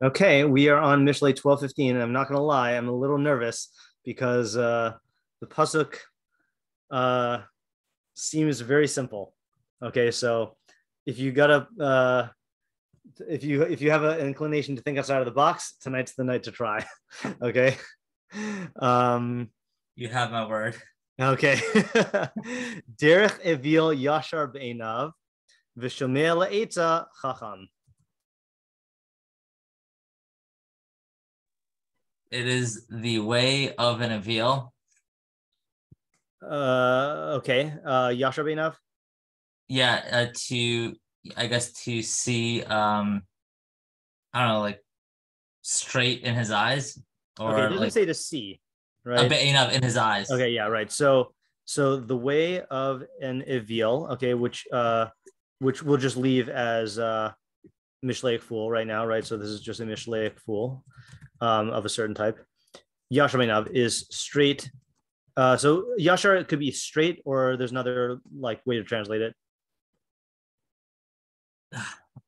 Okay, we are on Mishlei 12:15. I'm not going to lie, I'm a little nervous because the pasuk uh, seems very simple. Okay, so if you gotta if you have an inclination to think outside of the box, tonight's the night to try. Okay. Um, You have my word. okay. Derech Eveel Yashar Be'enav V'shomea La'etza Chacham. It is the way of an Eveel. Okay. Yashar Be'enav. Yeah, to see I don't know, like straight in his eyes, Okay, it or doesn't like say to see, a right? bit enough in his eyes. Okay, yeah, right. So the way of an Eveel, okay, which we'll just leave as Mishleic fool right now, right? So this is just a Mishleic fool of a certain type. Yashar Meinav is straight. So Yashar, it could be straight, or there's another like way to translate it.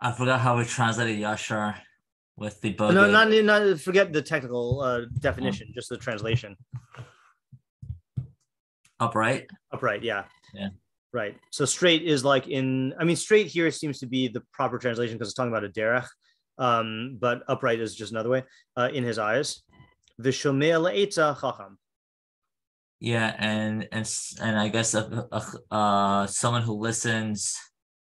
I forgot how we translated Yashar with the No, bogey. not forget the technical definition, just the translation. Upright. Upright, yeah. Yeah. Right. So straight is like straight here seems to be the proper translation because it's talking about a derech. But upright is just another way. In his eyes. V'shomea le'etza chacham. Yeah, and I guess someone who listens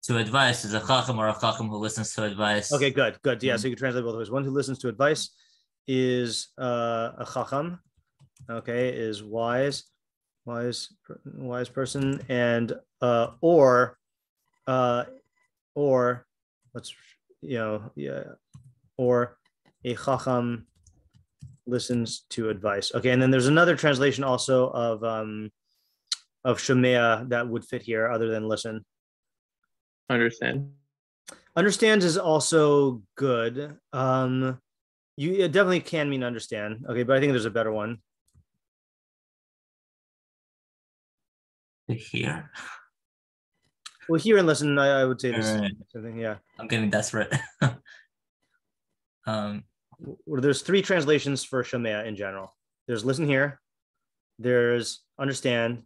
to advice is a chacham, or a chacham who listens to advice. Okay, good. Yeah, so you can translate both ways. One who listens to advice is a chacham. Okay, is wise person, and or let's or a chacham listens to advice. Okay, and then there's another translation also of shomea that would fit here, other than listen. Understands is also good. It definitely can mean understand. Okay, but I think there's a better one. To hear. Well, hear and listen, I would say the same thing. Yeah, I'm getting desperate. There's three translations for shomea in general. There's listen, hear. There's understand.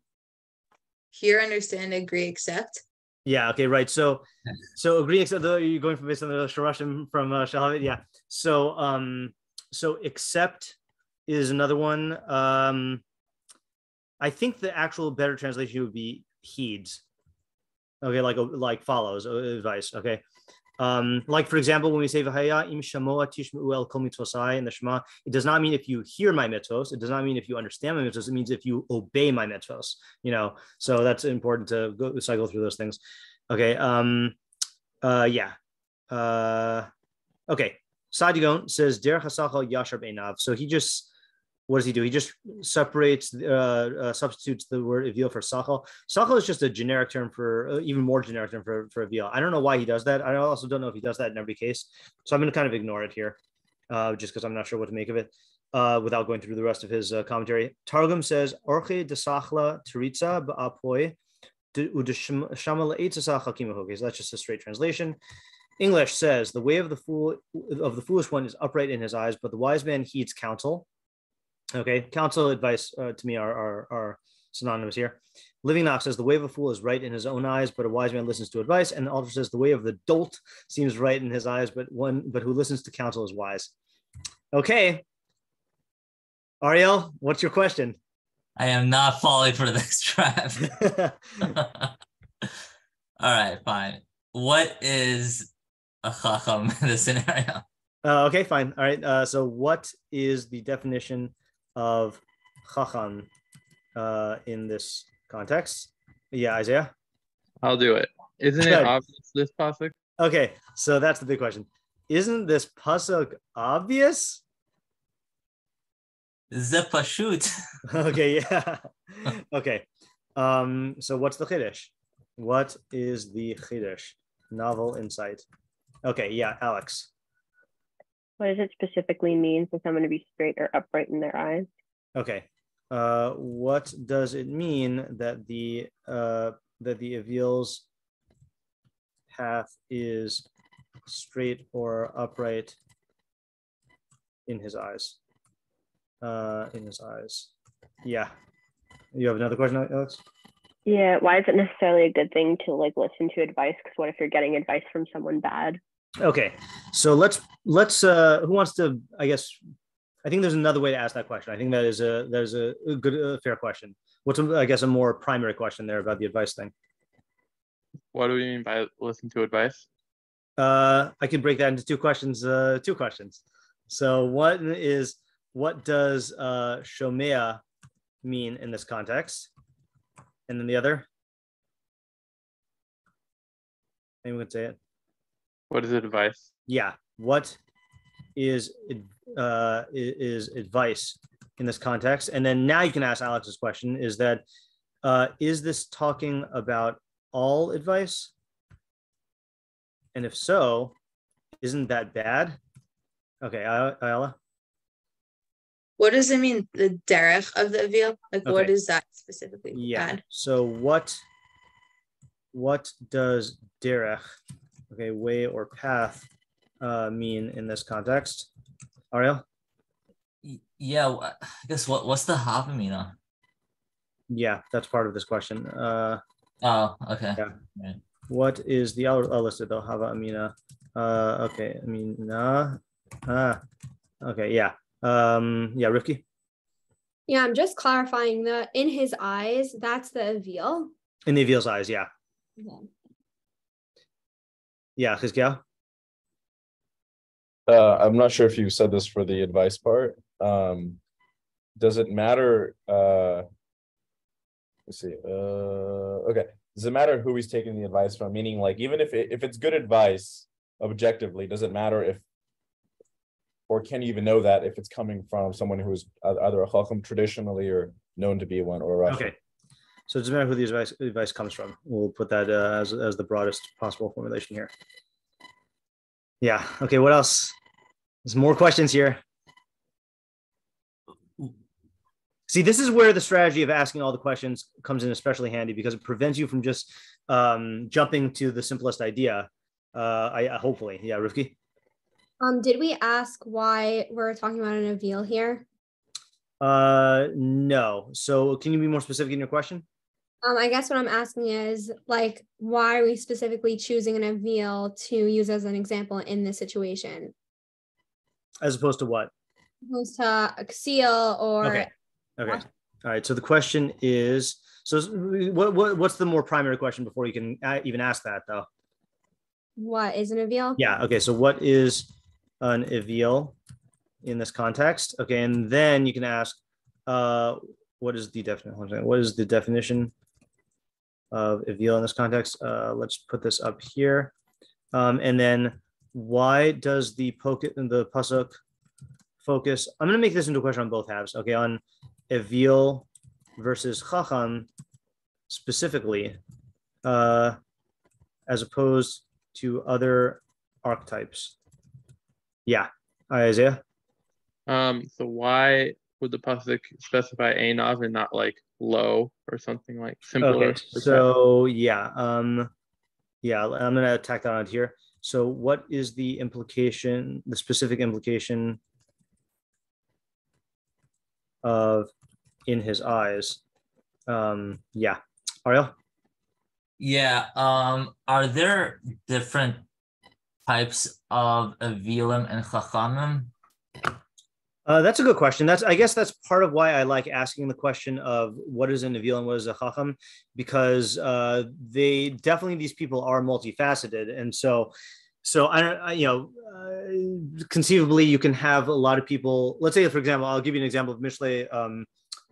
Hear, understand, agree, accept. Yeah. Okay. Right. So agree, accept. You're going from based on the Shorashim from Shahavit. Yeah. So accept is another one. I think the actual better translation would be heeds. Okay, like follows advice. Okay. Like for example, when we say V'haya im shamoa tishmeu el kol mitzvosai in the Shema, it does not mean if you hear my mitzvos. It does not mean if you understand my mitzvos. It means if you obey my mitzvos. So that's important to cycle through those things. Okay. Yeah. Okay. Sadigon says derech hasachal yashar beinav. So what does he do? He just substitutes the word Eveel for Sachal. Sachal is just a generic term for, even more generic term for Eveel. I don't know why he does that. I also don't know if he does that in every case. So I'm going to kind of ignore it here, just because I'm not sure what to make of it without going through the rest of his commentary. Targum says, Orche de Sachla Teritza Ba'apoi Udeshama Le'etza Sachal. So that's just a straight translation. English says, the way of the foolish one is upright in his eyes, but the wise man heeds counsel. Okay, counsel, advice to me are synonymous here. Living Knox says the way of a fool is right in his own eyes, but a wise man listens to advice. And Alter says the way of the dolt seems right in his eyes, but who listens to counsel is wise. Okay, Ariel, what's your question? I am not falling for this trap. All right, fine. What is a chacham in this scenario? Okay, fine. All right. So what is the definition of Chacham in this context? Yeah, Isaiah? I'll do it. Isn't it obvious, this pasuk? Okay, so that's the big question. Isn't this pasuk obvious? Zepashut. Okay, yeah. Okay. So what's the chiddush? What is the chiddush? Novel insight. Okay, yeah, Alex. What does it specifically mean for someone to be straight or upright in their eyes? Okay. What does it mean that the Eveel's path is straight or upright in his eyes. In his eyes. Yeah. You have another question, Alex? Yeah, why is it necessarily a good thing to like listen to advice? Because what if you're getting advice from someone bad? Okay, so let's who wants to, I guess, I think there's another way to ask that question. I think that is a good fair question. What's I guess a more primary question there about the advice thing? What do we mean by listen to advice? I could break that into two questions. So what does shomea mean in this context? And then the other, anyone would say it. What is advice? Yeah. What is advice in this context? And then now you can ask Alex's question: is that is this talking about all advice? And if so, isn't that bad? Okay, Ayala. What does it mean, the derech of the Eveel? Like, Okay. what is that specifically? Yeah. Bad? So what does derech, okay, way or path, mean in this context? Ariel? Yeah, I guess what's the Havamina? Yeah, that's part of this question. Oh, okay. Yeah. Right. What is the I'll list it though? Hava Amina. Okay, Amina. Okay, yeah. Yeah, Rifki. Yeah, I'm just clarifying the in his eyes, that's the Eveel. In the Eveel's eyes, yeah. Okay. Yeah, Chizkiah. I'm not sure if you said this for the advice part. Does it matter? Let's see. Okay. Does it matter who he's taking the advice from? Meaning, like, even if it's good advice objectively, does it matter if, or can you even know that if it's coming from someone who is either a Chacham traditionally or known to be one, or a Rashi? Okay. So it doesn't matter who the advice comes from. We'll put that as the broadest possible formulation here. Yeah. Okay. What else? There's more questions here. See, this is where the strategy of asking all the questions comes in especially handy, because it prevents you from just jumping to the simplest idea. Hopefully, yeah, Rifki. Did we ask why we're talking about an Eveel here? No. So can you be more specific in your question? I guess what I'm asking is, like, why are we specifically choosing an Eveel to use as an example in this situation? As opposed to what? As opposed to a seal or... Okay. Okay. All right. So the question is, so what's the more primary question before you can even ask that, though? What is an Eveel? Yeah. Okay. So what is an Eveel in this context? Okay. And then you can ask, what is the definition? What is the definition of Eveel in this context? Let's put this up here. And then why does the pasuk focus? I'm going to make this into a question on both halves. Okay. On Eveel versus Chacham specifically, as opposed to other archetypes. Yeah, Isaiah. So why would the pasuk specify Einav and not like low or something like simpler? Okay, so yeah, yeah, I'm gonna tack that on here. So what is the implication, the specific implication of in his eyes? Yeah, Ariel. Yeah. Are there different types of Eveelim and Chachamim? That's a good question. I guess that's part of why I like asking the question of what is an Eveel and what is a Chacham, because these people are multifaceted, and so conceivably you can have a lot of people. Let's say, for example, I'll give you an example of Mishlei.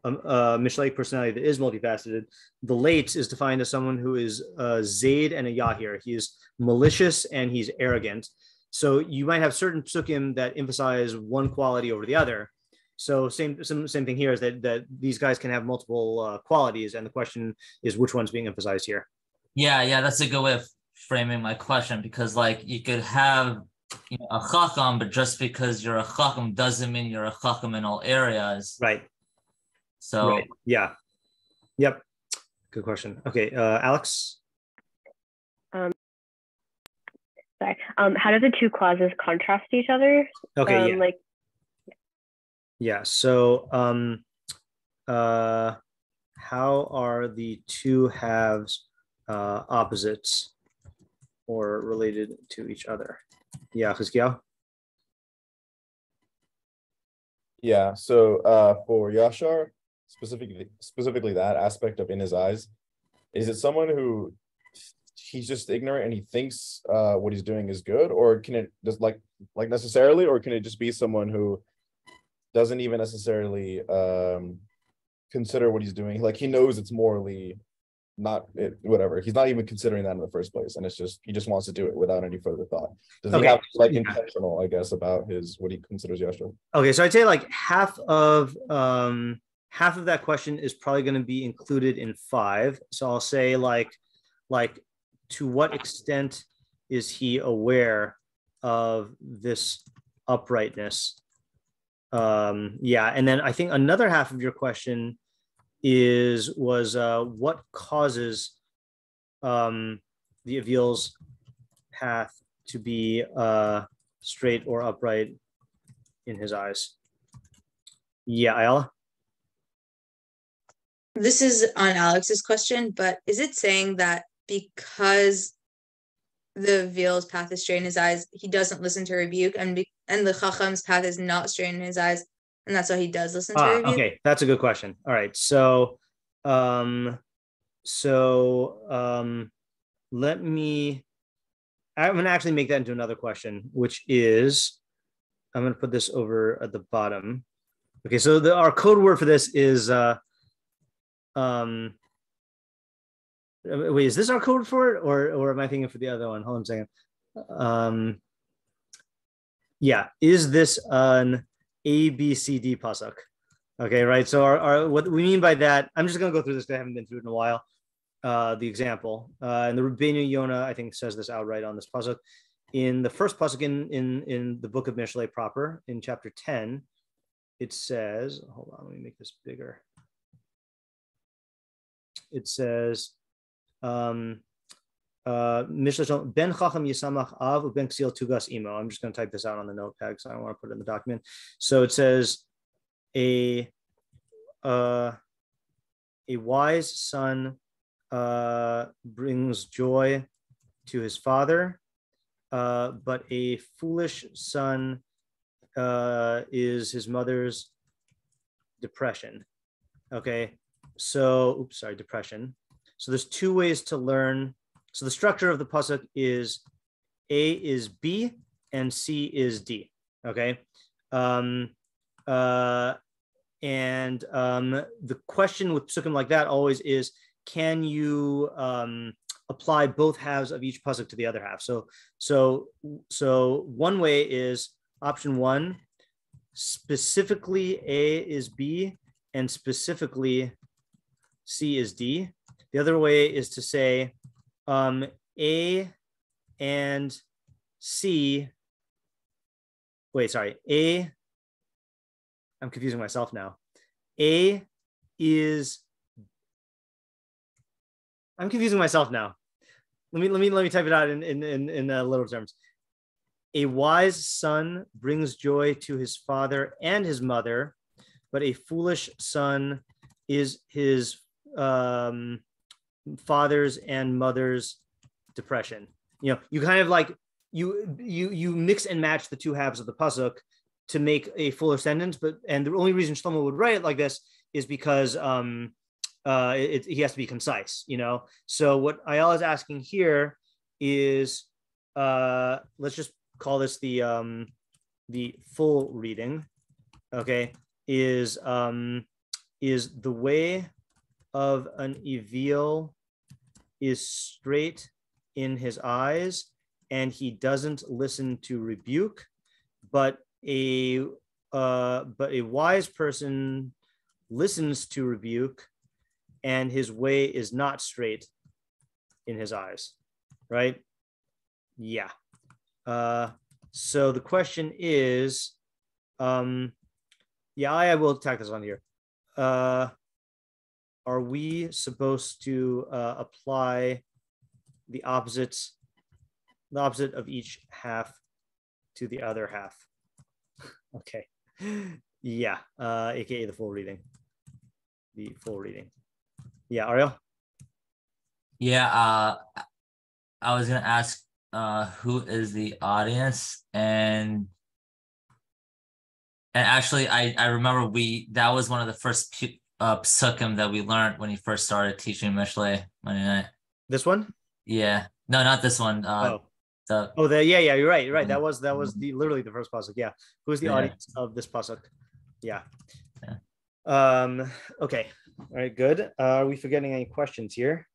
Mishlei personality that is multifaceted. The late is defined as someone who is Zayd and a Yahir. He is malicious and he's arrogant. So you might have certain psukim that emphasize one quality over the other. So same thing here is that these guys can have multiple qualities, and the question is which one's being emphasized here. Yeah, that's a good way of framing my question, because like you could have a Chacham, but just because you're a Chacham doesn't mean you're a Chacham in all areas. Right. So right. Yeah. Yep. Good question. Okay, Alex. Sorry. How do the two clauses contrast each other? Okay. Yeah. Yeah. So how are the two halves opposites or related to each other? Yeah, Chizkiyahu? Yeah. So for Yashar, specifically that aspect of in his eyes, is it someone who he's just ignorant and he thinks what he's doing is good, or can it just like necessarily, or can it just be someone who doesn't even necessarily consider what he's doing? Like he knows it's morally not it, whatever. He's not even considering that in the first place, and it's just he just wants to do it without any further thought. Does he have like intentional, I guess, about his what he considers yashar? Okay, so I'd say like half of that question is probably going to be included in 5. So I'll say like to what extent is he aware of this uprightness? Yeah, and then I think another half of your question was what causes the Eveel's path to be straight or upright in his eyes? Yeah, Ayala? This is on Alex's question, but is it saying that because the Eveel's path is straight in his eyes, he doesn't listen to rebuke, and the Chacham's path is not straight in his eyes, and that's why he does listen to rebuke? Okay, that's a good question. All right, so let me. I'm going to actually make that into another question, which is, I'm going to put this over at the bottom. Okay, so our code word for this is wait, is this our code for it, or am I thinking for the other one? Hold on a second. Yeah, is this an ABCD pasuk? Okay, right. So our what we mean by that, I'm just going to go through this because I haven't been through it in a while. The example, and the Rבינו Yona, I think, says this outright on this pasuk. In the first pasuk in the book of Mishlei proper, in chapter 10, it says, hold on, let me make this bigger. It says, Ben Chacham Yisamach Av Ben Ksil Tugas Imo. I'm just going to type this out on the notepad because I don't want to put it in the document. So it says, a wise son brings joy to his father, but a foolish son is his mother's depression. Okay, so depression. So there's 2 ways to learn. So the structure of the pasuk is A is B and C is D. Okay. And the question with psukim like that always is, can you apply both halves of each pasuk to the other half? So one way is option 1, specifically A is B and specifically C is D. The other way is to say A and C. Wait, sorry. I'm confusing myself now. I'm confusing myself now. Let me type it out in literal terms. A wise son brings joy to his father and his mother, but a foolish son is his father's and mother's depression. You kind of like you mix and match the 2 halves of the pasuk to make a fuller sentence, and the only reason Shlomo would write it like this is because he has to be concise, So what Ayala is asking here is, let's just call this the full reading. Okay, is the way of an Eveel is straight in his eyes, and he doesn't listen to rebuke, but a wise person listens to rebuke, and his way is not straight in his eyes, right? Yeah. So the question is, yeah, I will tack this on here. Are we supposed to apply the opposite of each half to the other half? Okay. Yeah, aka the full reading. The full reading. Yeah, Ariel? Yeah, I was gonna ask who is the audience, and actually I remember that was one of the first pasukim that we learned when he first started teaching Mishlei Monday night. This one? Yeah. No, not this one. Yeah, Yeah, you're right. That was literally the first pasuk. Yeah. Who is the audience of this pasuk? Yeah. Okay. All right, good. Are we forgetting any questions here?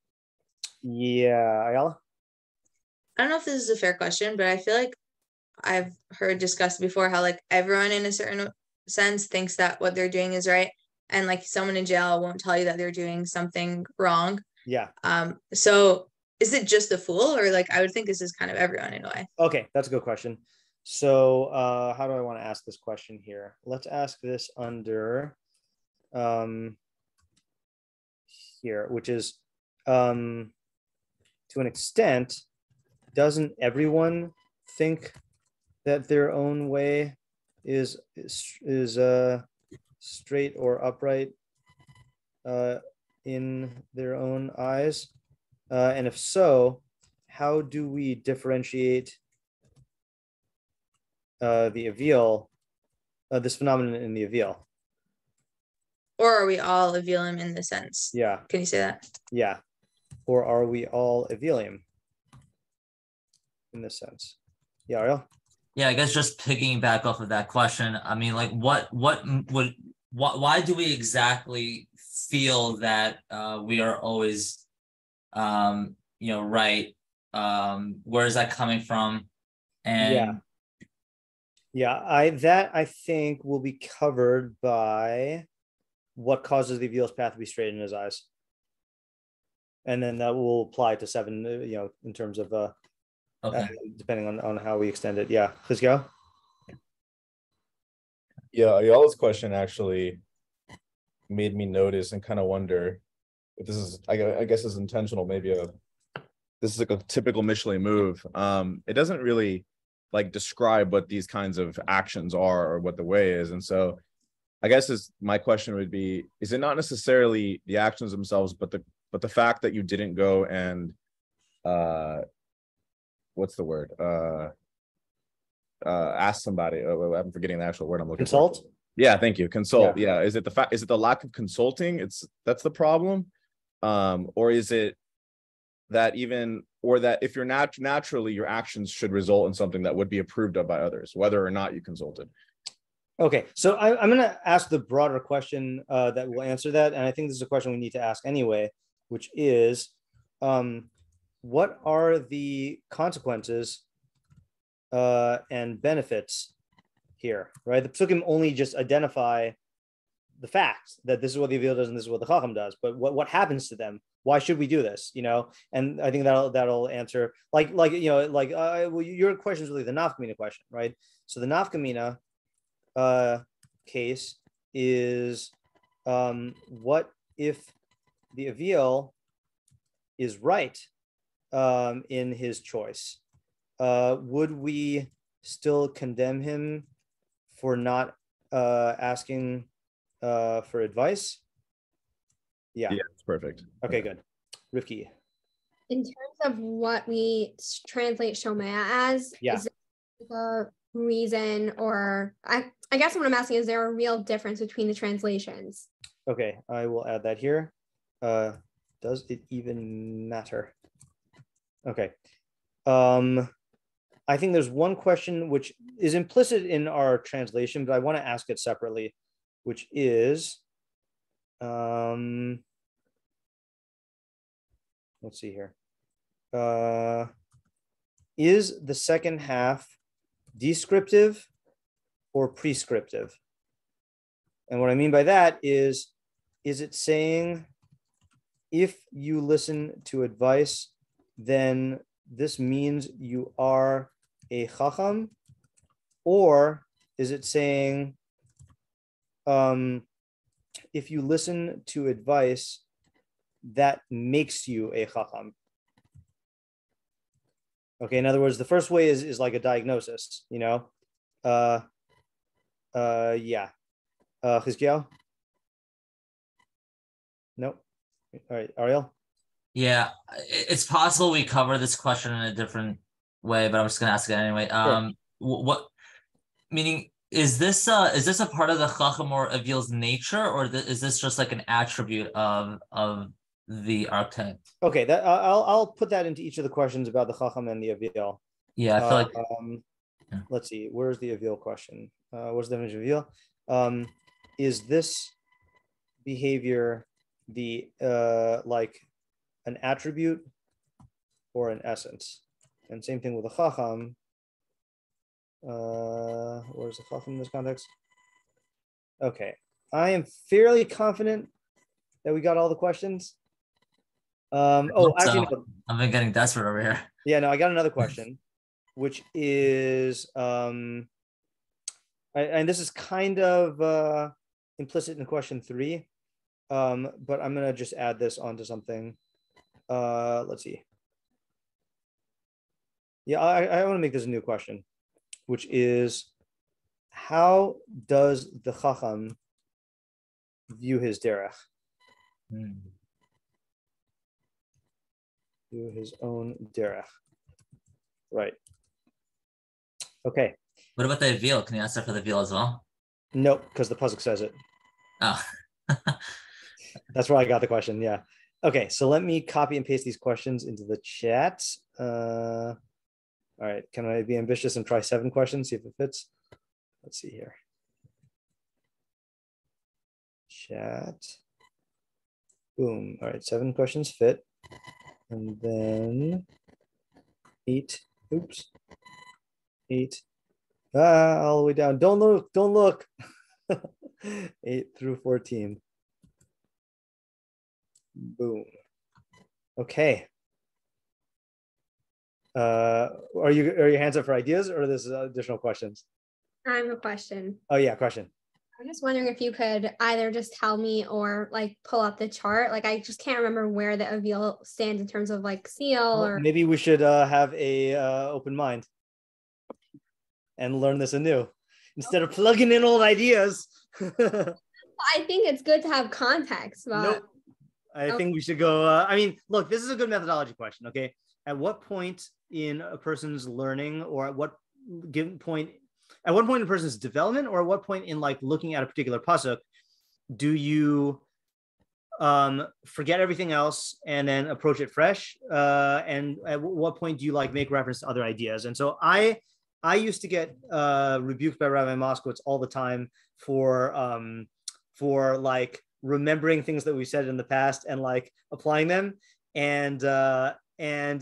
Yeah, Ayala? I don't know if this is a fair question, but I feel like I've heard discussed before how like everyone in a certain sense thinks that what they're doing is right, and like someone in jail won't tell you that they're doing something wrong. Yeah. So is it just the fool, or like I would think this is kind of everyone in a way? Okay, that's a good question. So how do I want to ask this question here? Let's ask this under here, which is to an extent, doesn't everyone think that their own way is straight or upright in their own eyes? And if so, how do we differentiate the Eveel, this phenomenon in the Eveel? Or are we all Eveelim in the sense? Yeah. Can you say that? Yeah. Or are we all Eveelim in this sense? Yeah, Ariel? Yeah, I guess just piggyback off of that question. I mean, like, why do we exactly feel that we are always, right? Where is that coming from? And I think will be covered by what causes the Eveel's path to be straight in his eyes, and then that will apply to 7. In terms of depending on how we extend it. Yeah, let's go. Yeah, Ayala's question actually made me notice and kind of wonder if this is, I guess, is intentional. Maybe this is like a typical Mishlei move. It doesn't really like describe what these kinds of actions are or what the way is, and so I guess my question would be: is it not necessarily the actions themselves, but the fact that you didn't go and what's the word? Ask somebody. I'm forgetting the actual word I'm looking for. Consult? Yeah, thank you. Consult. Yeah. Is it the lack of consulting? That's the problem? Or is it that that if you're naturally, your actions should result in something that would be approved of by others, whether or not you consulted? Okay, so I'm going to ask the broader question that will answer that. And I think this is a question we need to ask anyway, which is, what are the consequences and benefits here, right? The pasukim only just identify the facts that this is what the Eveel does and this is what the Chacham does, but what happens to them? Why should we do this? And I think that'll answer your question is really the nafkamina question, right? So the nafkamina case is what if the Eveel is right in his choice? Would we still condemn him for not asking for advice? Yeah, it's perfect. Okay, good. Rivki. In terms of what we translate shomea as, is there a reason, or I guess what I'm asking, is there a real difference between the translations? Okay, I will add that here. Does it even matter? Okay. I think there's one question which is implicit in our translation, but I want to ask it separately, which is, let's see here. Is the second half descriptive or prescriptive? And what I mean by that is it saying, if you listen to advice, then this means you are a Chacham? Or is it saying, if you listen to advice, that makes you a Chacham? Okay, in other words, the first way is like a diagnosis, yeah. Chizkiyahu? No. All right, Ariel. Yeah, it's possible we cover this question in a different way, but I'm just gonna ask it anyway. Sure. What meaning is this a part of the Chacham or Eveel's nature, or is this just like an attribute of the archetype? Okay, that I'll put that into each of the questions about the Chacham and the Eveel. Yeah, I feel like let's see, where's the Eveel question? What's the definition of Eveel? Is this behavior the like an attribute or an essence? And same thing with the Chacham. Where's the Chacham in this context? Okay, I am fairly confident that we got all the questions. Actually, no. I've been getting desperate over here. Yeah, no, I got another question, which is, and this is kind of implicit in question 3, but I'm gonna just add this onto something. Let's see. Yeah, I want to make this a new question, which is, how does the Chacham view his derech? View his own derech. Right. Okay. What about the Eveel? Can you answer for the Eveel as well? Nope, because the pasuk says it. Oh. That's where I got the question. Yeah. Okay, so let me copy and paste these questions into the chat. All right, can I be ambitious and try 7 questions, see if it fits? Let's see here. Chat. Boom. All right, 7 questions fit. And then 8. Oops. 8. All the way down. Don't look. Don't look. 8 through 14. Boom. Okay. Are your hands up for ideas, or there's additional questions? I have a question. Oh yeah, question. I'm just wondering if you could either just tell me or like pull up the chart. Like I just can't remember where the Eveel stands in terms of like seal or maybe we should have a open mind and learn this anew instead of plugging in old ideas. I think it's good to have context. But nope. I think we should go. I mean, look, this is a good methodology question. Okay, at what point in a person's learning, or at what point in a person's development, or at what point in like looking at a particular pasuk, do you forget everything else and then approach it fresh? And at what point do you like make reference to other ideas? And so I used to get rebuked by Rabbi Moskowitz all the time for like remembering things that we said in the past and like applying them, and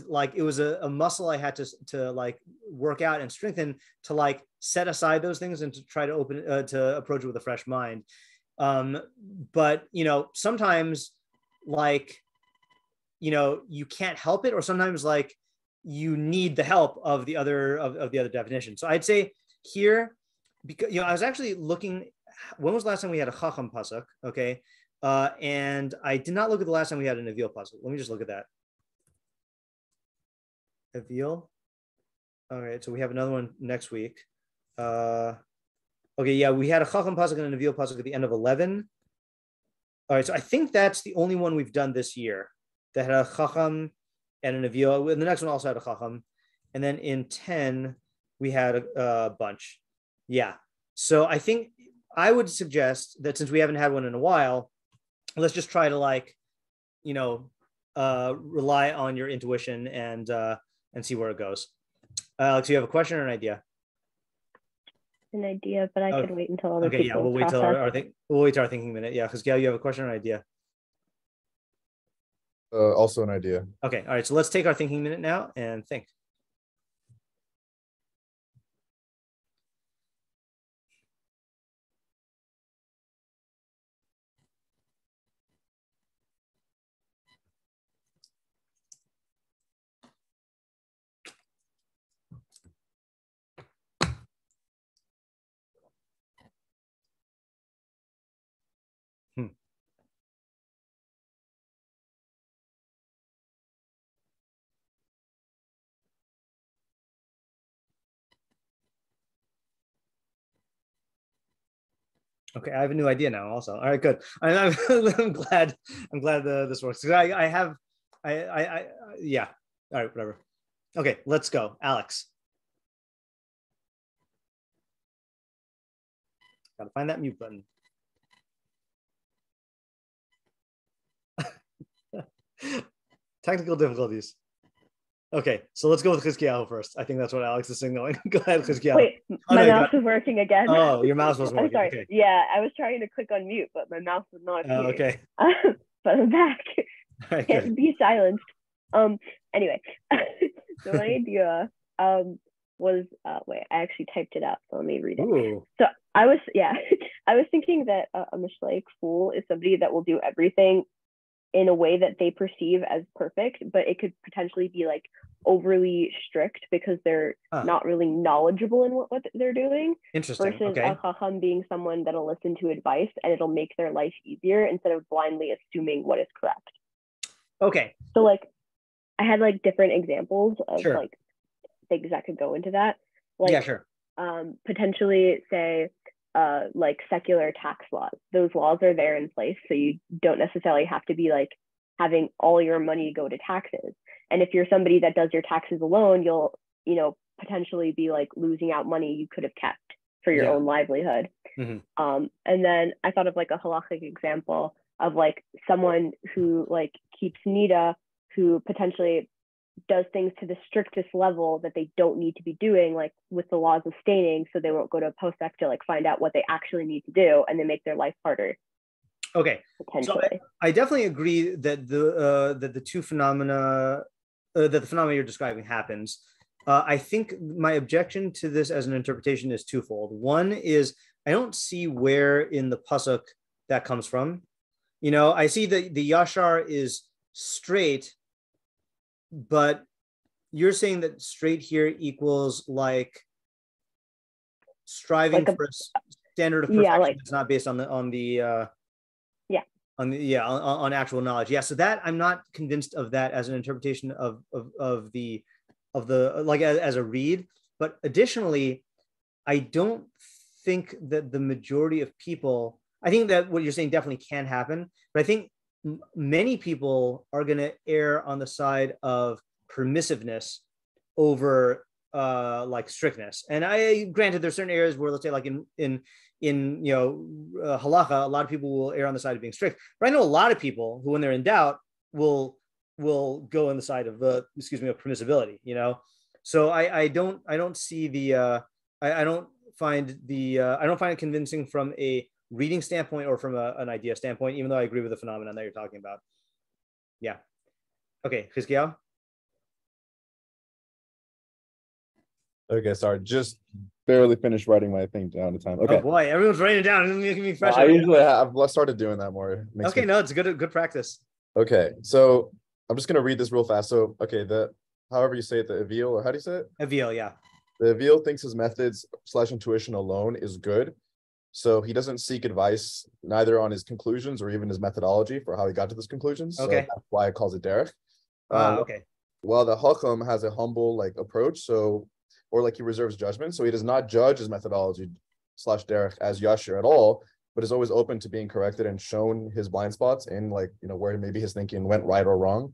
like it was a muscle I had to like work out and strengthen to like set aside those things and to try to to approach it with a fresh mind. But sometimes like you can't help it, or sometimes like you need the help of the other definition. So I'd say here, because I was actually looking, when was the last time we had a Chacham pasuk? Okay, and I did not look at the last time we had an Eveel pasuk. Let me just look at that. Eveel. All right, so we have another one next week. Okay, yeah, we had a Chacham pasuk and an Eveel pasuk at the end of 11. All right, so I think that's the only one we've done this year that had a Chacham and an Eveel. And the next one also had a Chacham. And then in 10, we had a bunch. Yeah. So I think I would suggest that since we haven't had one in a while, let's just try to like, rely on your intuition and see where it goes. Alex, you have a question or an idea? An idea, but I could wait until other people. Okay, yeah, we'll wait till our thinking minute. Yeah, because Gail, you have a question or an idea? Also an idea. Okay, all right. So let's take our thinking minute now and think. Okay, I have a new idea now. Also, all right, good. I'm glad. I'm glad this works. I yeah. All right, whatever. Okay, let's go, Alex. Gotta find that mute button. Technical difficulties. Okay, so let's go with Chizkiyahu first. I think that's what Alex is signaling. Go ahead, Chizkiyahu. Wait, my mouse is working again. Oh, your mouse wasn't working. I'm sorry. Okay. Yeah, I was trying to click on mute, but my mouse was not here. Okay. But I'm back. Right, Can't be silenced. Anyway, so my idea was wait, I actually typed it out, so let me read it. Ooh. So I was thinking that a Mishlei fool is somebody that will do everything in a way that they perceive as perfect, but it could potentially be like overly strict because they're not really knowledgeable in what they're doing. Interesting. Versus Okay. a Chacham being someone that'll listen to advice and it'll make their life easier instead of blindly assuming what is correct. Okay. So like I had like different examples of Sure. like things that could go into that. Like Yeah, sure. Potentially say like secular tax laws. Those laws are there in place, so you don't necessarily have to be like having all your money go to taxes. And if you're somebody that does your taxes alone, you'll, you know, potentially be like losing out money you could have kept for your own livelihood. Mm-hmm. And then I thought of like a halachic example of like someone who like keeps nida, who potentially does things to the strictest level that they don't need to be doing, like with the laws of staining, so they won't go to a pasuk to like find out what they actually need to do, and they make their life harder. Okay, potentially. so I definitely agree that the two phenomena that the phenomena you're describing happens. I think my objection to this as an interpretation is twofold. One is I don't see where in the pasuk that comes from. You know, I see that the yashar is straight, but you're saying that straight here equals like striving for a standard of perfection that's not based on actual knowledge. Yeah, so that I'm not convinced of that as an interpretation of the like as a read. But additionally, I don't think that the majority of people, I think that what you're saying definitely can happen, but I think many people are going to err on the side of permissiveness over like strictness. And I granted there's certain areas where, let's say like in halacha, a lot of people will err on the side of being strict, but I know a lot of people who, when they're in doubt, will go on the side of of permissibility, you know. So I don't see the I don't find it convincing from a reading standpoint or from an idea standpoint, even though I agree with the phenomenon that you're talking about. Yeah. Okay, Chizkiyahu. Okay, sorry, just barely finished writing my thing down to time. Okay. Oh boy, everyone's writing it down. It's making me fresh. I usually have. I've started doing that more. Okay, no, it's good practice. Okay, so I'm just gonna read this real fast. So, okay, however you say it, the Eveel, or how do you say it? Eveel, yeah. The Eveel thinks his methods / intuition alone is good. So he doesn't seek advice neither on his conclusions or even his methodology for how he got to those conclusions. Okay. So that's why it calls it derech. Okay. While the Chacham has a humble like approach, or like he reserves judgment. So he does not judge his methodology / derech as yashir at all, but is always open to being corrected and shown his blind spots in like, you know, where maybe his thinking went right or wrong.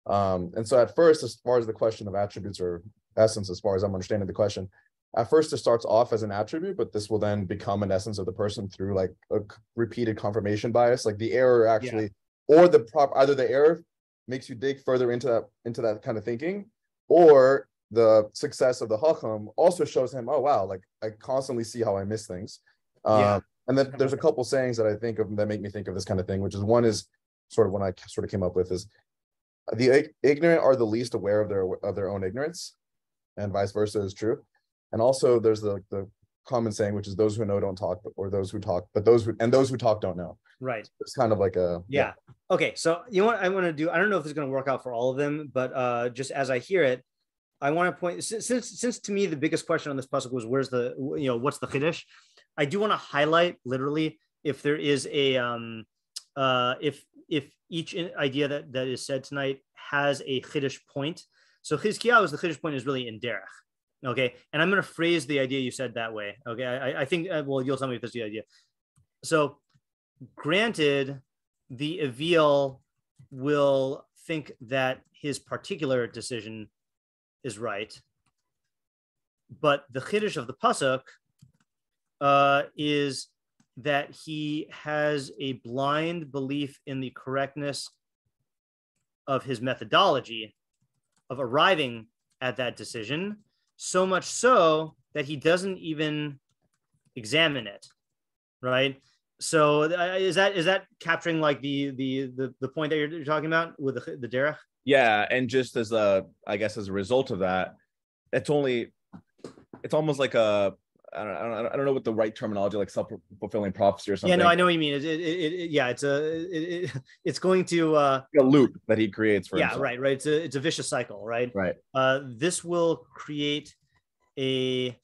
And so at first, as far as the question of attributes or essence, as far as I'm understanding the question, at first it starts off as an attribute, but this will then become an essence of the person through like a repeated confirmation bias, like the error actually, or either the error makes you dig further into that kind of thinking, or the success of the Chacham also shows him, oh wow, like I constantly see how I miss things. And then there's a couple sayings that I think of that make me think of this kind of thing, which is one is sort of one I sort of came up with is the ignorant are the least aware of their own ignorance, and vice versa is true. And also there's the common saying, which is those who know don't talk, or those who talk, but those who talk don't know. Right. It's kind of like a Okay, so you know what I want to do? I don't know if it's going to work out for all of them, but just as I hear it, I want to point, since to me the biggest question on this pasuk was what's the chiddush. I do want to highlight literally if there is a if each idea that is said tonight has a chiddush point. So Chizkiyahu's the chiddush point is really in derech. Okay, and I'm going to phrase the idea you said that way. Okay, I think you'll tell me if that's the idea. So granted, the Eveel will think that his particular decision is right, but the chiddush of the pasuk is that he has a blind belief in the correctness of his methodology of arriving at that decision, so much so that he doesn't even examine it, right? So is that capturing like the point that you're talking about with the derech? Yeah, and just as I guess as a result of that, it's almost like a I don't know what the right terminology, like self-fulfilling prophecy or something. Yeah, no, I know what you mean. It's going to a loop that he creates for himself. Right. It's a vicious cycle, right? Right. This will create a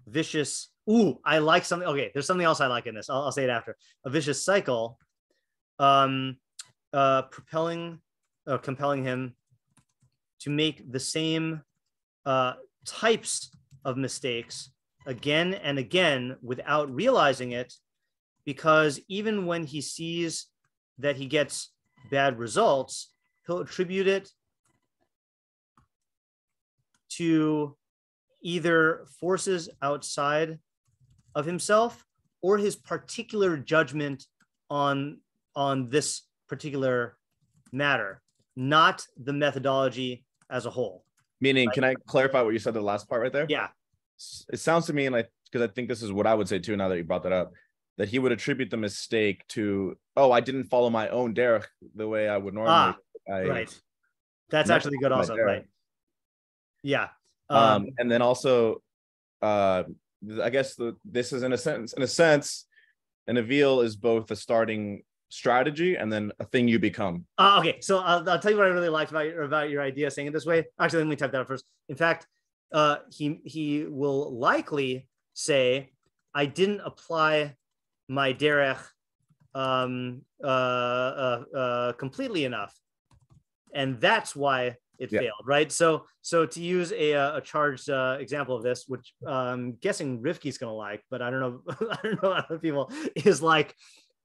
vicious. Ooh, I like something. Okay, there's something else I like in this. I'll say it after. A vicious cycle, compelling him to make the same types of mistakes again and again without realizing it, because even when he sees that he gets bad results, he'll attribute it to either forces outside of himself or his particular judgment on this particular matter, not the methodology as a whole. Meaning, can I clarify what you said the last part right there? Yeah. It sounds to me like, because I think this is what I would say too, now that you brought that up, that he would attribute the mistake to, oh, I didn't follow my own derech the way I would normally. Right. That's actually good also, right? Yeah. And then also, I guess this is in a sense, an Eveel is both a starting strategy and then a thing you become. Okay, so I'll tell you what I really liked about your idea saying it this way. Actually, let me type that out first. In fact, he will likely say, I didn't apply my derech completely enough, and that's why it failed, right? So to use a charged example of this, which I'm guessing Rivki's gonna like, but I don't know other people, is like,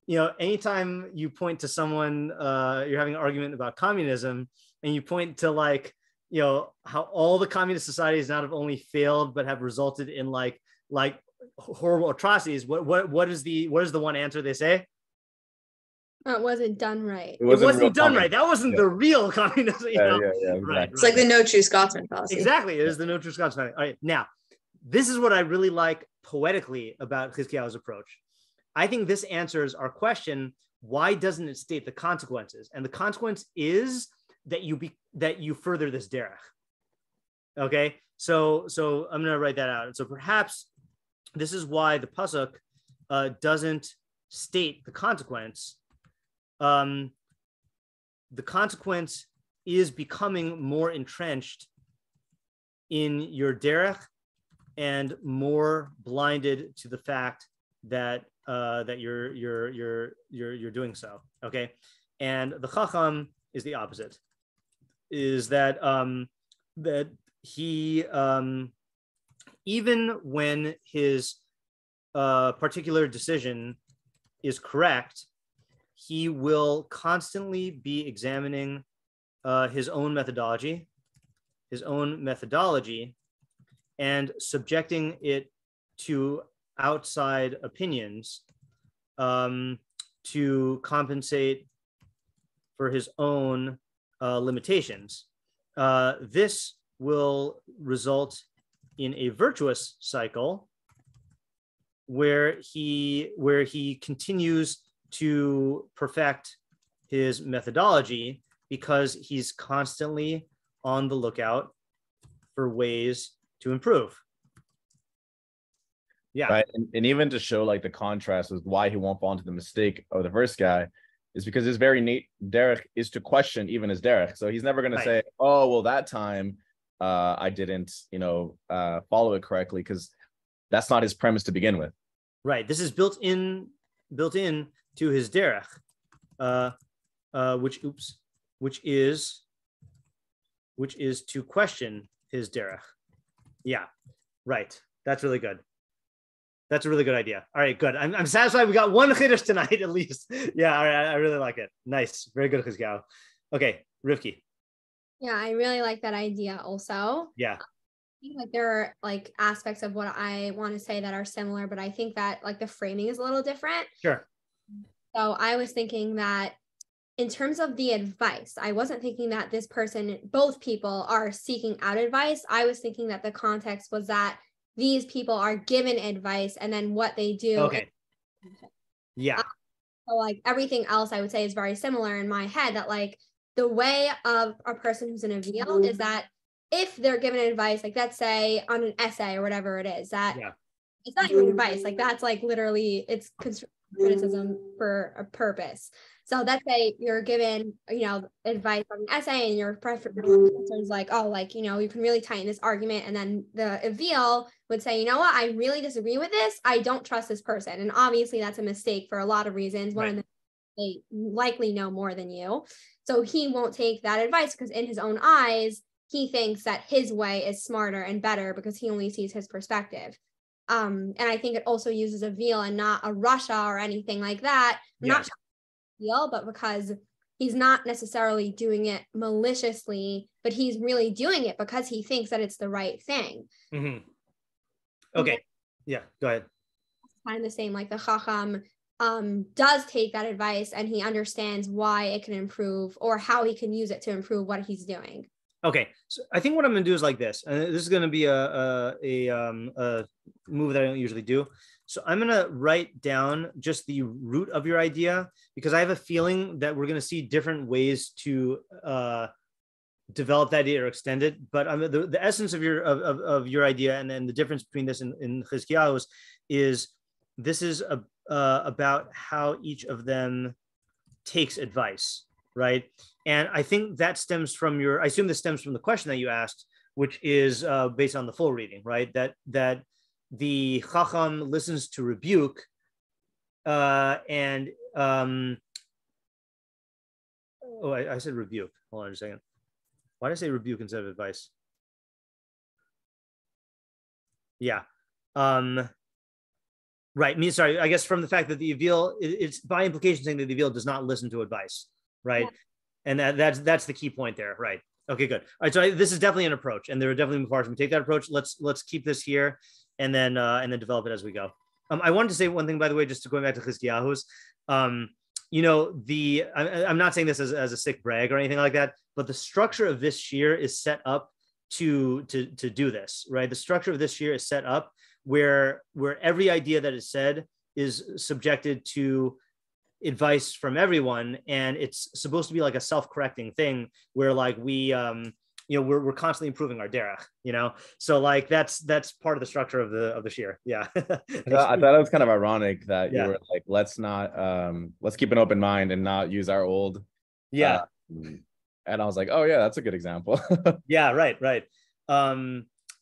anytime you point to someone, you're having an argument about communism, and you point to like, how all the communist societies not have only failed but have resulted in like horrible atrocities. What is the one answer they say? It wasn't done right. It wasn't done right. That wasn't the real communism. Exactly. Right. It's like the no true Scotsman policy. Exactly. It is the no true Scotsman. All right. Now, this is what I really like poetically about Chizkiyahu's approach. I think this answers our question: why doesn't it state the consequences? And the consequence is that you further this derech. Okay. So I'm going to write that out. And so perhaps this is why the pasuk doesn't state the consequence. The consequence is becoming more entrenched in your derech and more blinded to the fact that you're doing so. Okay, and the Chacham is the opposite. Is that that he even when his particular decision is correct, he will constantly be examining his own methodology, and subjecting it to outside opinions to compensate for his own limitations. This will result in a virtuous cycle where he continues to perfect his methodology because he's constantly on the lookout for ways to improve. Yeah. Right. And even to show like the contrast with why he won't fall into the mistake of the first guy is because his very derech is to question even his derech. So he's never going to say, oh, well, that time I didn't, follow it correctly, because that's not his premise to begin with. Right. This is built in to his derech, which is to question his derech. Yeah. Right. That's really good. That's a really good idea. All right, good. I'm satisfied. We got one chiddush tonight at least. Yeah, all right. I really like it. Nice. Very good, Chizkiyahu. Okay, Rivki. Yeah, I really like that idea also. Yeah. I think like there are like aspects of what I want to say that are similar, but I think that like the framing is a little different. Sure. So I was thinking that in terms of the advice, I wasn't thinking that this person, both people are seeking out advice. I was thinking that the context was that these people are given advice and then what they do. Okay. Yeah. So like everything else I would say is very similar in my head, that like the way of a person who's an Eveel is that if they're given advice, like let's say on an essay or whatever it is, that it's not even advice, like that's like literally it's constructive criticism for a purpose. So let's say you're given, advice on an essay and your preference is like, oh, like, you can really tighten this argument. And then the Eveel would say, you know what, I really disagree with this. I don't trust this person. And obviously that's a mistake for a lot of reasons. One of them, they likely know more than you. So he won't take that advice because in his own eyes, he thinks that his way is smarter and better because he only sees his perspective. And I think it also uses Eveel and not a Russia or anything like that. Not Eveel, but because he's not necessarily doing it maliciously, but he's really doing it because he thinks that it's the right thing. Mm-hmm. Okay. Yeah, go ahead. Kind of the same, like the Chacham does take that advice and he understands why it can improve or how he can use it to improve what he's doing. Okay, so I think what I'm going to do is like this, and this is going to be a move that I don't usually do. So I'm going to write down just the root of your idea because I have a feeling that we're going to see different ways to develop that idea or extend it. But the essence of your idea and then the difference between this and Chizkiyahu's is this is about how each of them takes advice, right? And I think that stems from I assume this stems from the question that you asked, which is based on the full reading, right? That the Chacham listens to rebuke I said rebuke. Hold on a second. Why did I say rebuke instead of advice? Yeah. Right. Sorry. I guess from the fact that the Eveel, it's by implication saying that the Eveel does not listen to advice, right? Yeah. And that's the key point there, right? Okay, good. All right, so this is definitely an approach, and there are definitely meforshim we take that approach. Let's keep this here, and then develop it as we go. I wanted to say one thing, by the way, just going back to Chizkiyahu's. I'm not saying this as a sick brag or anything like that, but the structure of this shiur is set up to do this, right? The structure of this shiur is set up where every idea that is said is subjected to advice from everyone, and it's supposed to be like a self-correcting thing where like we're constantly improving our derech, so like that's part of the structure of the shiur. Yeah. I thought it was kind of ironic that you were like, let's keep an open mind and not use our old and I was like, oh yeah, that's a good example. Yeah, right.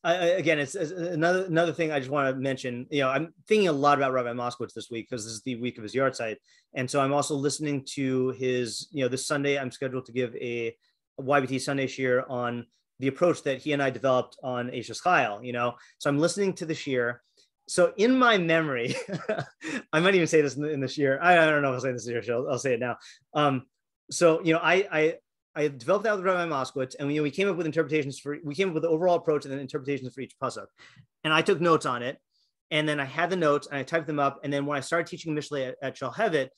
Again, it's another thing I just want to mention. I'm thinking a lot about Rabbi Moskowitz this week because this is the week of his yard site, and so I'm also listening to his. This Sunday I'm scheduled to give a YBT Sunday shiur on the approach that he and I developed on Eishes Chayil. So I'm listening to the shiur. So in my memory, I might even say this in the shiur. I don't know if I'll say this in the shiur. I'll say it now. I developed that with Rabbi Moskowitz, and we came up with the overall approach and then interpretations for each pasuk. And I took notes on it, and then I had the notes and I typed them up. And then when I started teaching Mishlei at Shalhevet,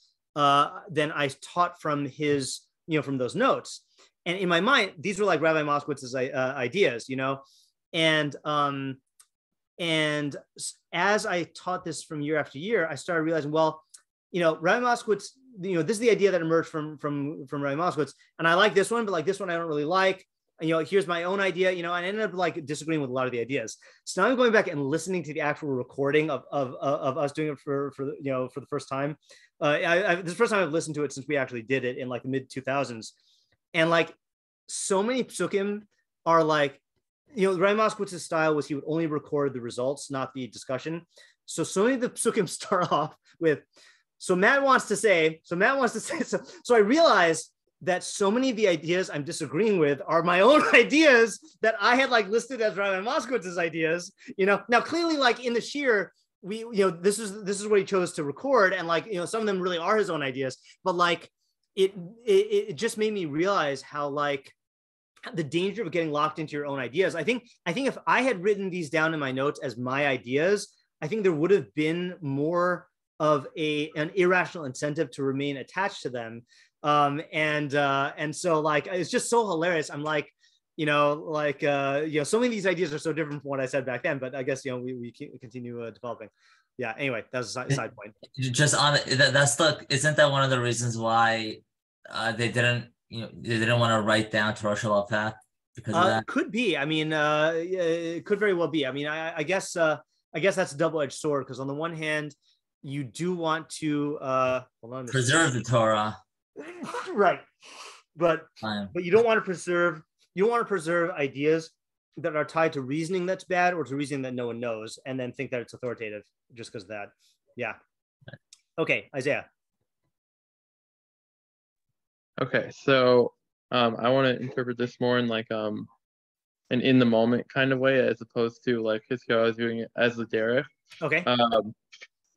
then I taught from his, from those notes. And in my mind, these were like Rabbi Moskowitz's ideas, and as I taught this from year after year, I started realizing, well, Rabbi Moskowitz, this is the idea that emerged from Rabbi Moskowitz, and I like this one, but like this one I don't really like. And, here's my own idea, and I ended up like disagreeing with a lot of the ideas. So now I'm going back and listening to the actual recording of us doing it for the first time. This is the first time I've listened to it since we actually did it in like the mid 2000s, and like so many psukim are like, Rabbi Moskowitz's style was he would only record the results, not the discussion. So many of the psukim start off with. So Matt wants to say, so I realized that so many of the ideas I'm disagreeing with are my own ideas that I had like listed as Rabbi Moskowitz's ideas, Now clearly like in the shiur, this is what he chose to record, and like, some of them really are his own ideas, but like it just made me realize how like the danger of getting locked into your own ideas. I think if I had written these down in my notes as my ideas, I think there would have been more of an irrational incentive to remain attached to them. And so like, it's just so hilarious. I'm like, so many of these ideas are so different from what I said back then, but I guess, we continue developing. Yeah. Anyway, that's a side point. Just on isn't that one of the reasons why they didn't want to write down Torah Shabbat path because of that? Could be. I mean, it could very well be. I mean, I guess that's a double-edged sword, because on the one hand, you do want to preserve the Torah, right? But you don't want to preserve. You don't want to preserve ideas that are tied to reasoning that's bad, or to reasoning that no one knows, and then think that it's authoritative just because of that. Yeah. Okay, Isaiah. Okay, so I want to interpret this more in like an in the moment kind of way, as opposed to like Hiskell is doing it as the derech. Okay.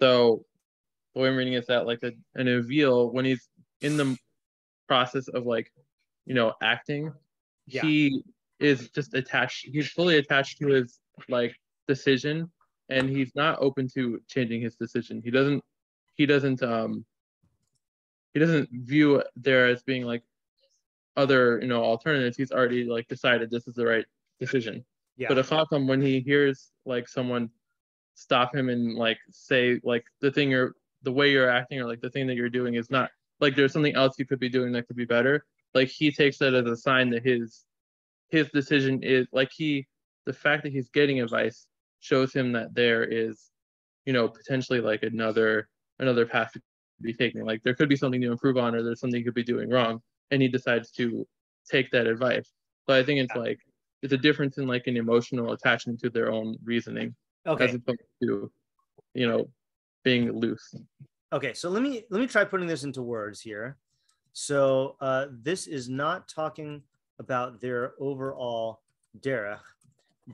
So the way I'm reading it is that like an Eveel, when he's in the process of like, acting, he is just attached. He's fully attached to his like decision, and he's not open to changing his decision. He doesn't view there as being like other alternatives. He's already like decided this is the right decision. Yeah. But a Chacham, when he hears like someone stop him and like say like the way you're acting, or like the thing that you're doing is not, like there's something else you could be doing that could be better, like he takes that as a sign that his decision is like the fact that he's getting advice shows him that there is potentially like another path to be taking. Like there could be something to improve on, or there's something he could be doing wrong, and he decides to take that advice. So I think it's like it's a difference in like an emotional attachment to their own reasoning, as opposed to being loose. Okay, so let me try putting this into words here. So this is not talking about their overall derech,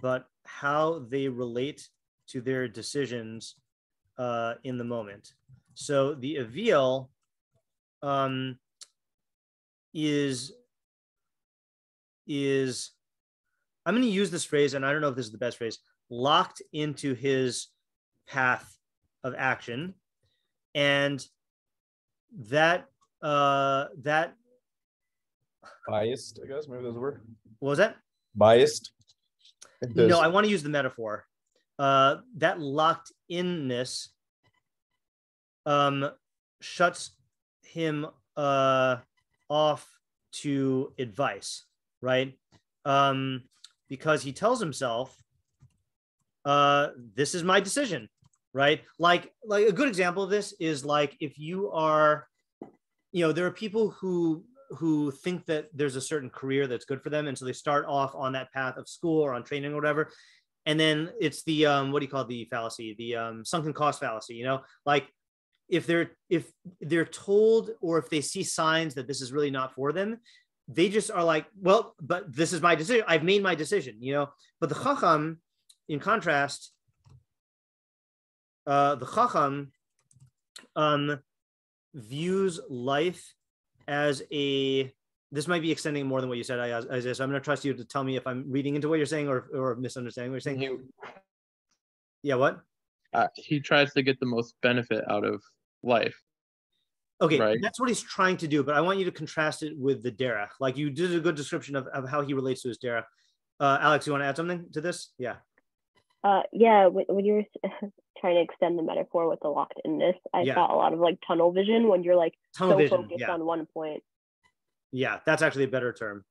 but how they relate to their decisions in the moment. So the Eveel is I'm going to use this phrase, and I don't know if this is the best phrase, locked into his path of action, and that biased, I guess, maybe that's a word. What was that? Biased? No, I want to use the metaphor. That locked inness shuts him off to advice, right? Because he tells himself, this is my decision, right? Like a good example of this is like if you are, there are people who think that there's a certain career that's good for them, and so they start off on that path of school or on training or whatever, and then it's the what do you call the fallacy, the sunken cost fallacy, like if they're told, or if they see signs that this is really not for them, they just are like, well, but this is my decision, I've made my decision, but the Chacham, in contrast, the Chacham views life as this might be extending more than what you said, Isaiah, so I'm going to trust you to tell me if I'm reading into what you're saying or misunderstanding what you're saying. Yeah, what? He tries to get the most benefit out of life. Okay, right? That's what he's trying to do, but I want you to contrast it with the derech. Like you did a good description of how he relates to his derech. Alex, you want to add something to this? Yeah. Yeah, when you're trying to extend the metaphor with the locked inness, I got a lot of like tunnel vision when you're like focused on one point. Yeah, that's actually a better term.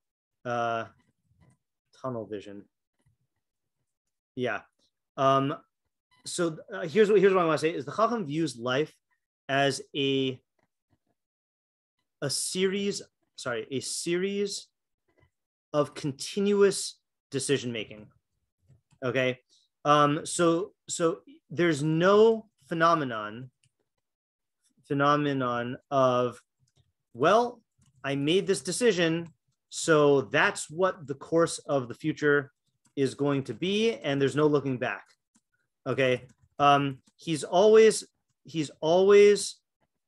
Tunnel vision. Yeah. So here's what I want to say is the Chacham views life as a series of continuous decision making. Okay. So there's no phenomenon of, well, I made this decision, so that's what the course of the future is going to be, and there's no looking back. Okay. he's always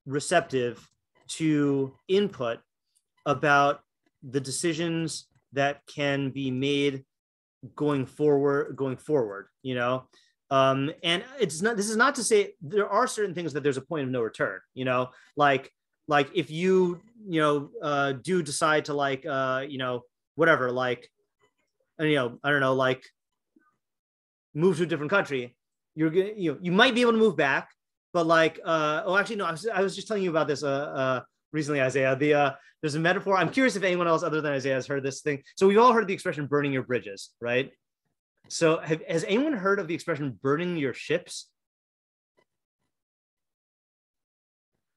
receptive to input about the decisions that can be made going forward, you know. And this is not to say there are certain things that there's a point of no return, you know, like if you do decide to whatever, like, I don't know, like move to a different country, you might be able to move back, but like I was just telling you about this recently, Isaiah. There's a metaphor. I'm curious if anyone else other than Isaiah has heard this thing. So we've all heard the expression burning your bridges, right? So has anyone heard of the expression burning your ships?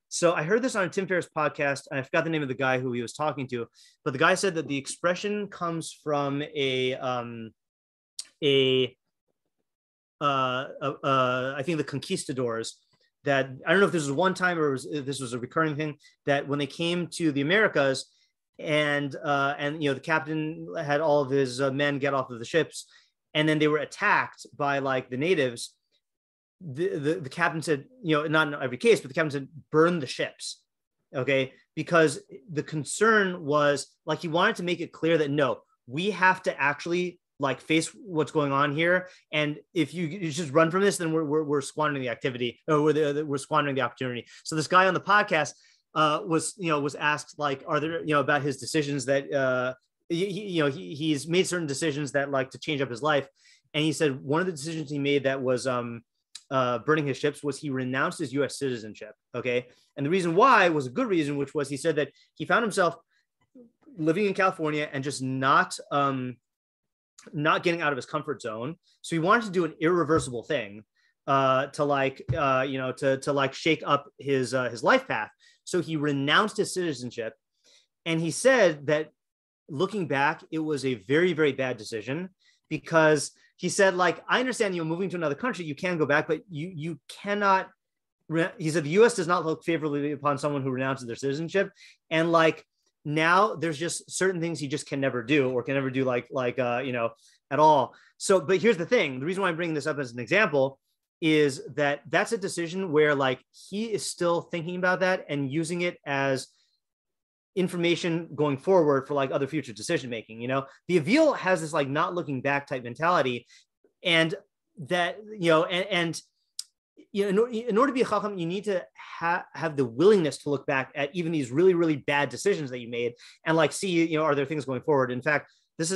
So I heard this on a Tim Ferriss podcast. I forgot the name of the guy who he was talking to, but the guy said that the expression comes from I think the conquistadors. That I don't know if this was one time or this was a recurring thing, that when they came to the Americas and the captain had all of his men get off of the ships, and then they were attacked by like the natives, the captain said, not in every case, but the captain said, burn the ships. Okay. Because the concern was like, he wanted to make it clear that no, we have to actually like face what's going on here. And if you just run from this, then we're squandering the activity, or we're squandering the opportunity. So this guy on the podcast was asked, like, are there, about his decisions that, he's made certain decisions that like to change up his life. And he said one of the decisions he made that was burning his ships was he renounced his US citizenship. Okay. And the reason why was a good reason, which was he said that he found himself living in California and just not getting out of his comfort zone. So he wanted to do an irreversible thing to shake up his life path. So he renounced his citizenship. And he said that looking back, it was a very, very bad decision, because he said, like, I understand, moving to another country, you can go back, but you cannot. He said the U.S. does not look favorably upon someone who renounces their citizenship. And like, now there's just certain things he just can never do, or can never do at all. So, but here's the thing. The reason why I'm bringing this up as an example is that that's a decision where like he is still thinking about that and using it as information going forward for like other future decision making. The Eveel has this like not looking back type mentality, and that in order to be a Chacham, you need to have the willingness to look back at even these really, really bad decisions that you made and like see, are there things going forward? In fact, I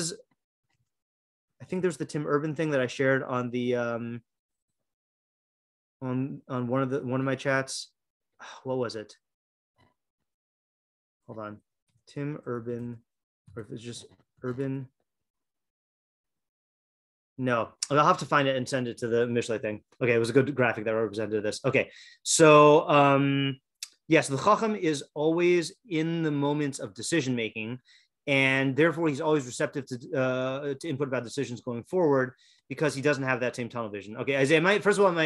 think there's the Tim Urban thing that I shared on the on one of my chats. What was it? Hold on. Tim Urban, or if it's just Urban. No, I'll have to find it and send it to the Mishlei thing. Okay, it was a good graphic that represented this. Okay, so yes, the Chacham is always in the moments of decision making, and therefore he's always receptive to input about decisions going forward, because he doesn't have that same tunnel vision. Okay, Isaiah, first of all, am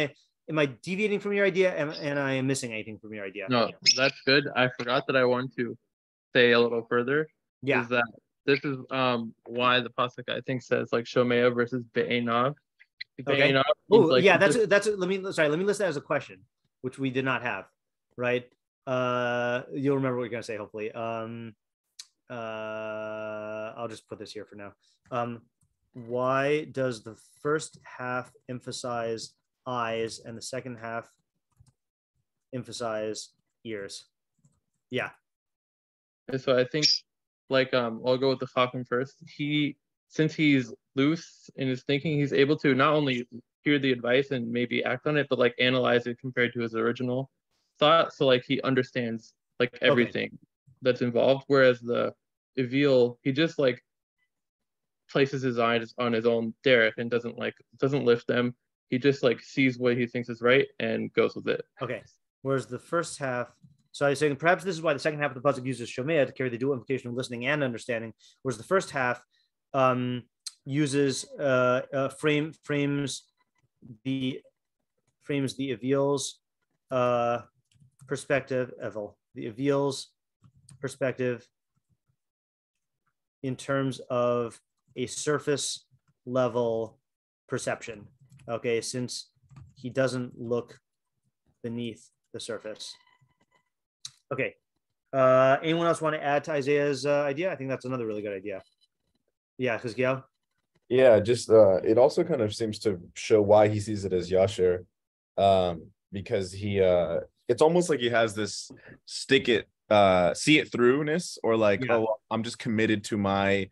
I deviating from your idea, and I am missing anything from your idea? No, that's good. I forgot that I want to say a little further. Yeah. Is that this is why the pasuk I think says like Shomea versus Be'enav. Okay. Oh, like, yeah. That's let me list that as a question, which we did not have, right? You'll remember what you're gonna say, hopefully. I'll just put this here for now. Why does the first half emphasize eyes and the second half emphasize ears? Yeah. And so I think, like, I'll go with the Chacham first. Since he's loose in his thinking, he's able to not only hear the advice and maybe act on it, but like analyze it compared to his original thought. So like he understands like everything that's involved. Whereas the Eveel, he just like places his eyes on his own derech and doesn't lift them. He just like sees what he thinks is right and goes with it. Okay. Whereas the first half. So I was saying perhaps this is why the second half of the pasuk uses shomea to carry the dual implication of listening and understanding, whereas the first half uses frames the Eveel's perspective, the Eveel's perspective in terms of a surface level perception. Okay, since he doesn't look beneath the surface. Okay. Anyone else want to add to Isaiah's idea? I think that's another really good idea. Yeah, Chizkiyahu? Yeah, just it also kind of seems to show why he sees it as Yasher, because he it's almost like he has this see it throughness, or like, oh, I'm just committed to my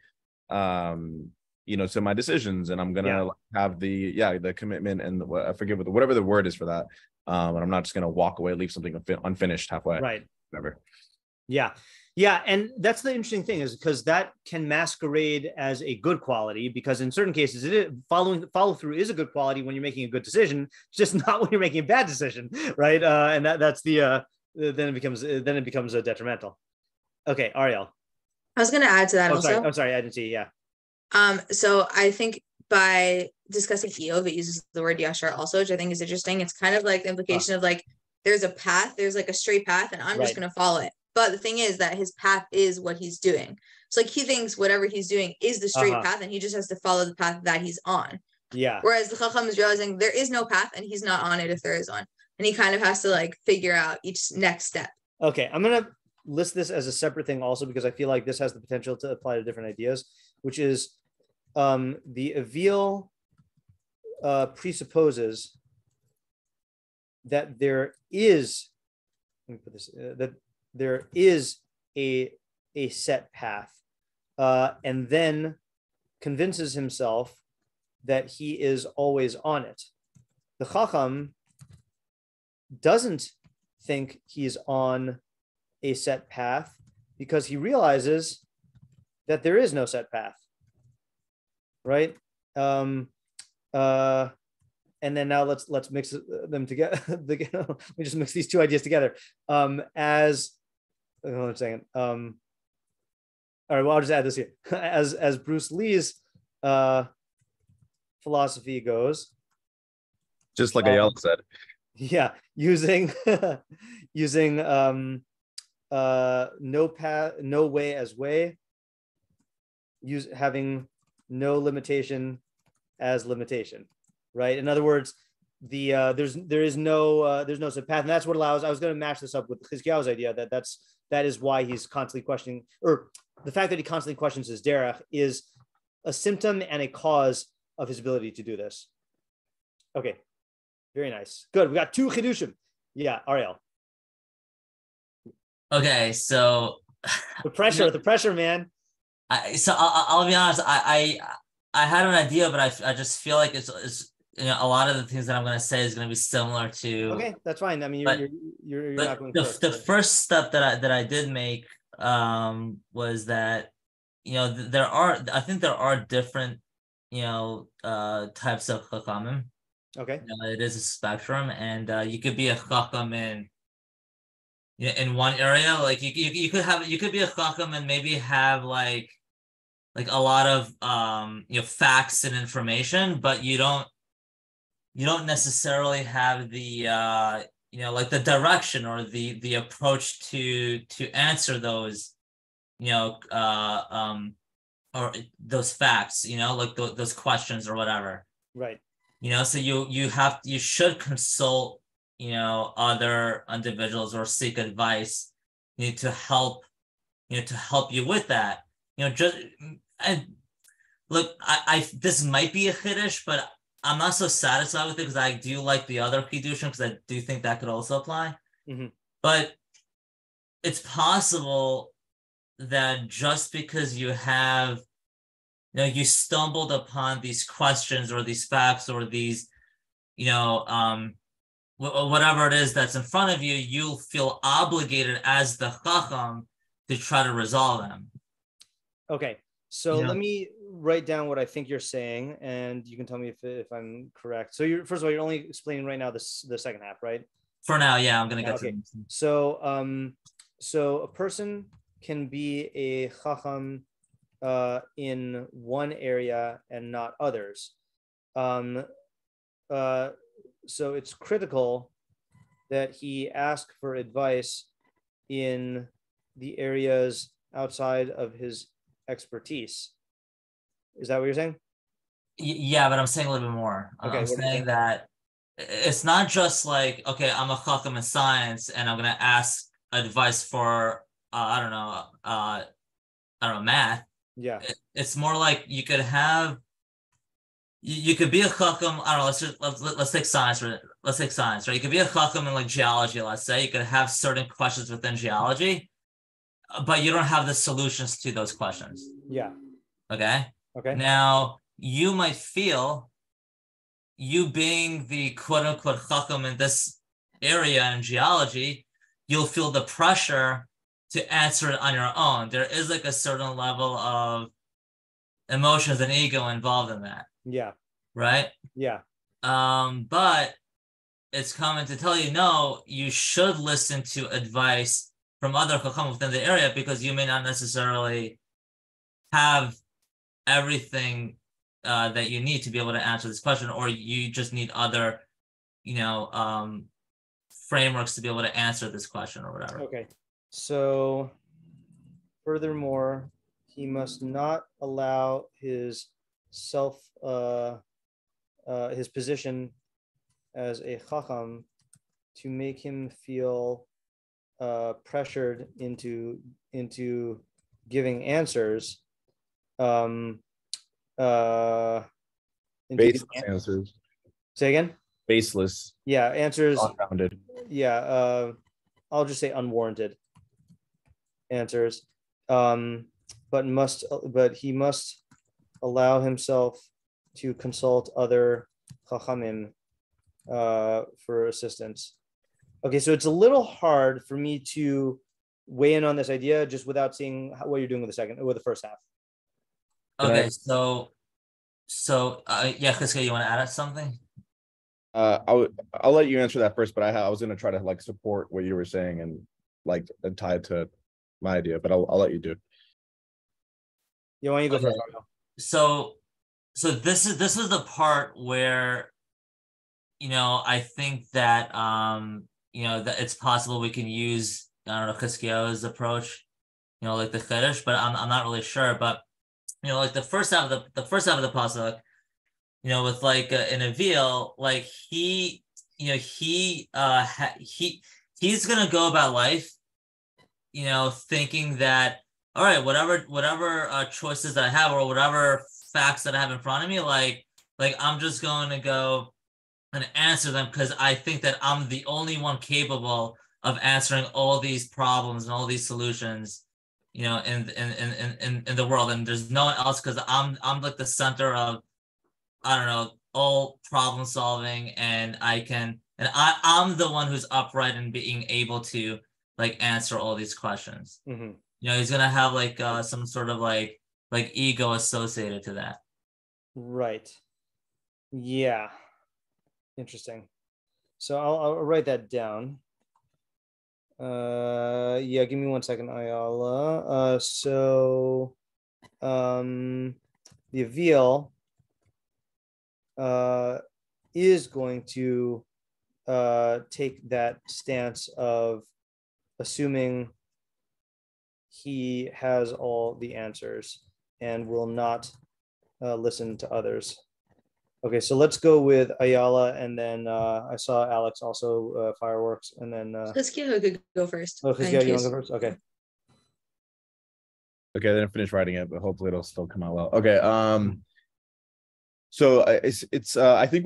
to my decisions, and I'm gonna have the commitment, and I forget whatever the word is for that, and I'm not just gonna walk away, leave something unfinished halfway, right? Whatever. Yeah, and that's the interesting thing, is because that can masquerade as a good quality, because in certain cases follow through is a good quality when you're making a good decision, just not when you're making a bad decision, right? And that's the then it becomes a detrimental. Okay, Ariel. I was going to add to that also. I'm sorry, I didn't see. Yeah. So I think by discussing Eov, it uses the word Yashar also, which I think is interesting. It's kind of like the implication of like, there's a path, there's like a straight path, and I'm just going to follow it. But the thing is that his path is what he's doing. So like, he thinks whatever he's doing is the straight path, and he just has to follow the path that he's on. Yeah. Whereas the Chacham is realizing there is no path, and he's not on it if there is one. And he kind of has to like figure out each next step. Okay, I'm going to list this as a separate thing also, because I feel like this has the potential to apply to different ideas, which is the Eveel presupposes that there is, let me put this, that there is a set path, and then convinces himself that he is always on it. The Chacham doesn't think he's on a set path because he realizes that there is no set path, right? And then now let's mix them together. We just mix these two ideas together. As hold on a second. All right, well, I'll just add this here. As Bruce Lee's philosophy goes, just like Ayala said. Yeah, using no path, no way as way, having no limitation as limitation, right? In other words, there's no set path, and that's what allows. I was going to match this up with Chizkiyahu's idea that is why he's constantly questioning, or the fact that he constantly questions his derech is a symptom and a cause of his ability to do this. Okay, very nice, good. We got two chidushim. Yeah, Ariel. Okay, so the pressure, man. I'll be honest. I had an idea, but I just feel like it's a lot of the things that I'm going to say is going to be similar to. Okay, that's fine. I mean, you're not going first. The first step that I did make was that I think there are different types of chachamim. Okay. It is a spectrum, and you could be a chacham in one area. Like you could be a chacham and maybe have like a lot of facts and information, but you don't necessarily have the like the direction or the approach to answer those or those facts, like those questions or whatever. Right. So you should consult other individuals or seek advice to help you with that. And look, I this might be a chiddush, but I'm not so satisfied with it because I do like the other chidushim, because I do think that could also apply. Mm-hmm. But it's possible that just because you have you stumbled upon these questions or these facts or these whatever it is that's in front of you, you'll feel obligated as the chacham to try to resolve them. Okay, so let me write down what I think you're saying, and you can tell me if I'm correct. So first of all, you're only explaining right now the second half, right? For now, yeah, I'm gonna get to it. So a person can be a chacham in one area and not others. So it's critical that he ask for advice in the areas outside of his expertise. Is that what you're saying? Yeah, but I'm saying a little bit more. Okay, I'm saying that it's not just like, okay, I'm a Chacham in science and I'm gonna ask advice for I don't know, math. Yeah. It's more like you could have, you could be a Chacham, I don't know, let's take science, right? You could be a Chacham in like geology, let's say. You could have certain questions within geology, but you don't have the solutions to those questions. Yeah. Okay. Now, you might feel, you being the quote unquote Chacham in this area in geology, you'll feel the pressure to answer it on your own. There is like a certain level of emotions and ego involved in that. Yeah. Right? Yeah. But it's coming to tell you, no, you should listen to advice from other Chacham within the area, because you may not necessarily have everything that you need to be able to answer this question, or you just need other, frameworks to be able to answer this question or whatever. Okay. So, furthermore, he must not allow his his position as a Chacham to make him feel pressured into giving answers. Baseless answers. Say again? Baseless. Yeah, answers. Unfounded. Yeah, I'll just say unwarranted answers. But he must allow himself to consult other Chachamim for assistance. Okay, so it's a little hard for me to weigh in on this idea just without seeing what you're doing with the first half. Okay, so yeah, Chizkiah, you want to add something? I'll let you answer that first, but I was going to try to like support what you were saying and tie it to my idea, but I'll let you do it. Yeah, why don't you go first? So this is the part where, I think that that it's possible we can use, I don't know, Chizkiah's approach, like the Chiddush, but I'm not really sure. But like the first half of the pasuk, with like in Eveel, like he's gonna go about life, thinking that, all right, whatever choices that I have or whatever facts that I have in front of me, like I'm just going to go and answer them because I think that I'm the only one capable of answering all these problems and all these solutions, in the world, and there's no one else, because I'm like the center of, I don't know, all problem solving, and I'm the one who's upright and being able to like answer all these questions. Mm-hmm. He's gonna have like some sort of like ego associated to that. Right. Yeah. Interesting. So I'll write that down. Yeah, give me 1 second, Ayala. So the Eveel is going to take that stance of assuming he has all the answers and will not listen to others. Okay, so let's go with Ayala, and then I saw Alex also fireworks, and then Chizkiah could go first. Oh, Chizkiah, you want to go first? Okay. Okay, I didn't finish writing it, but hopefully it'll still come out well. Okay. So it's I think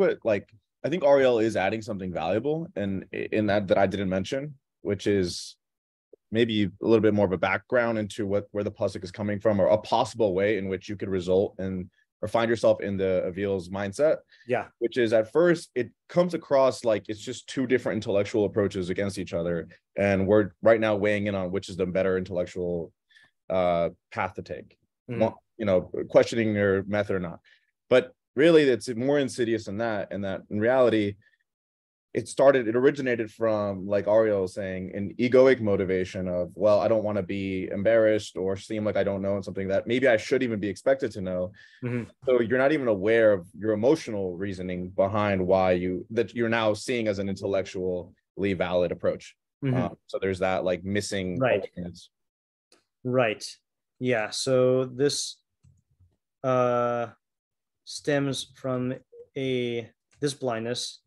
Ariel is adding something valuable, and in that I didn't mention, which is maybe a little bit more of a background into where the pasuk is coming from, or a possible way in which you could result in or find yourself in the Eveel's mindset. Yeah. Which is, at first, it comes across like it's just two different intellectual approaches against each other. And we're right now weighing in on which is the better intellectual path to take. Questioning your method or not. But really, it's more insidious than that. And that in reality, it originated from, like Ariel saying, an egoic motivation of, well, I don't want to be embarrassed or seem like I don't know something that maybe I should even be expected to know. Mm-hmm. So you're not even aware of your emotional reasoning behind that you're now seeing as an intellectually valid approach. Mm-hmm. So there's that like missing awareness. Right. Yeah. So this stems from this blindness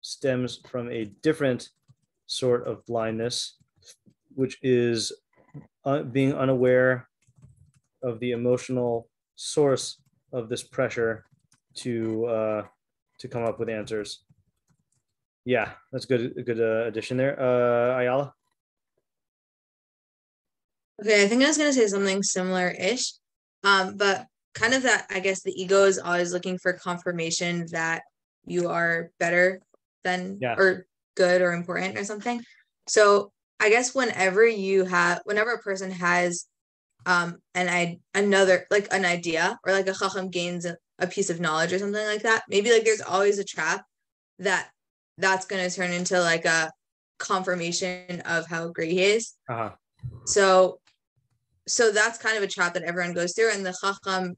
stems from a different sort of blindness, which is being unaware of the emotional source of this pressure to come up with answers. Yeah, that's good. A good addition there. Ayala. Okay, I think I was gonna say something similar-ish, but kind of that, I guess the ego is always looking for confirmation that you are better than or good or important or something. So I guess whenever a person has another like an idea, or like a Chacham gains a piece of knowledge or something like that, maybe like there's always a trap that's going to turn into like a confirmation of how great he is. So that's kind of a trap that everyone goes through, and the Chacham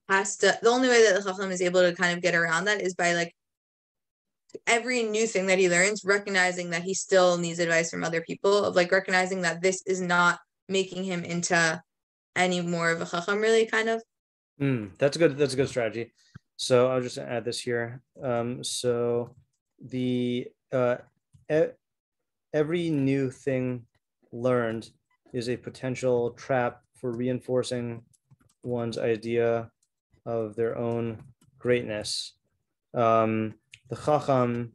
the only way that the Chacham is able to kind of get around that is by like every new thing that he learns, recognizing that he still needs advice from other people, of like recognizing that this is not making him into any more of a Chacham, really, kind of. That's a good strategy. So I'll just add this here. So the every new thing learned is a potential trap for reinforcing one's idea of their own greatness. The Chacham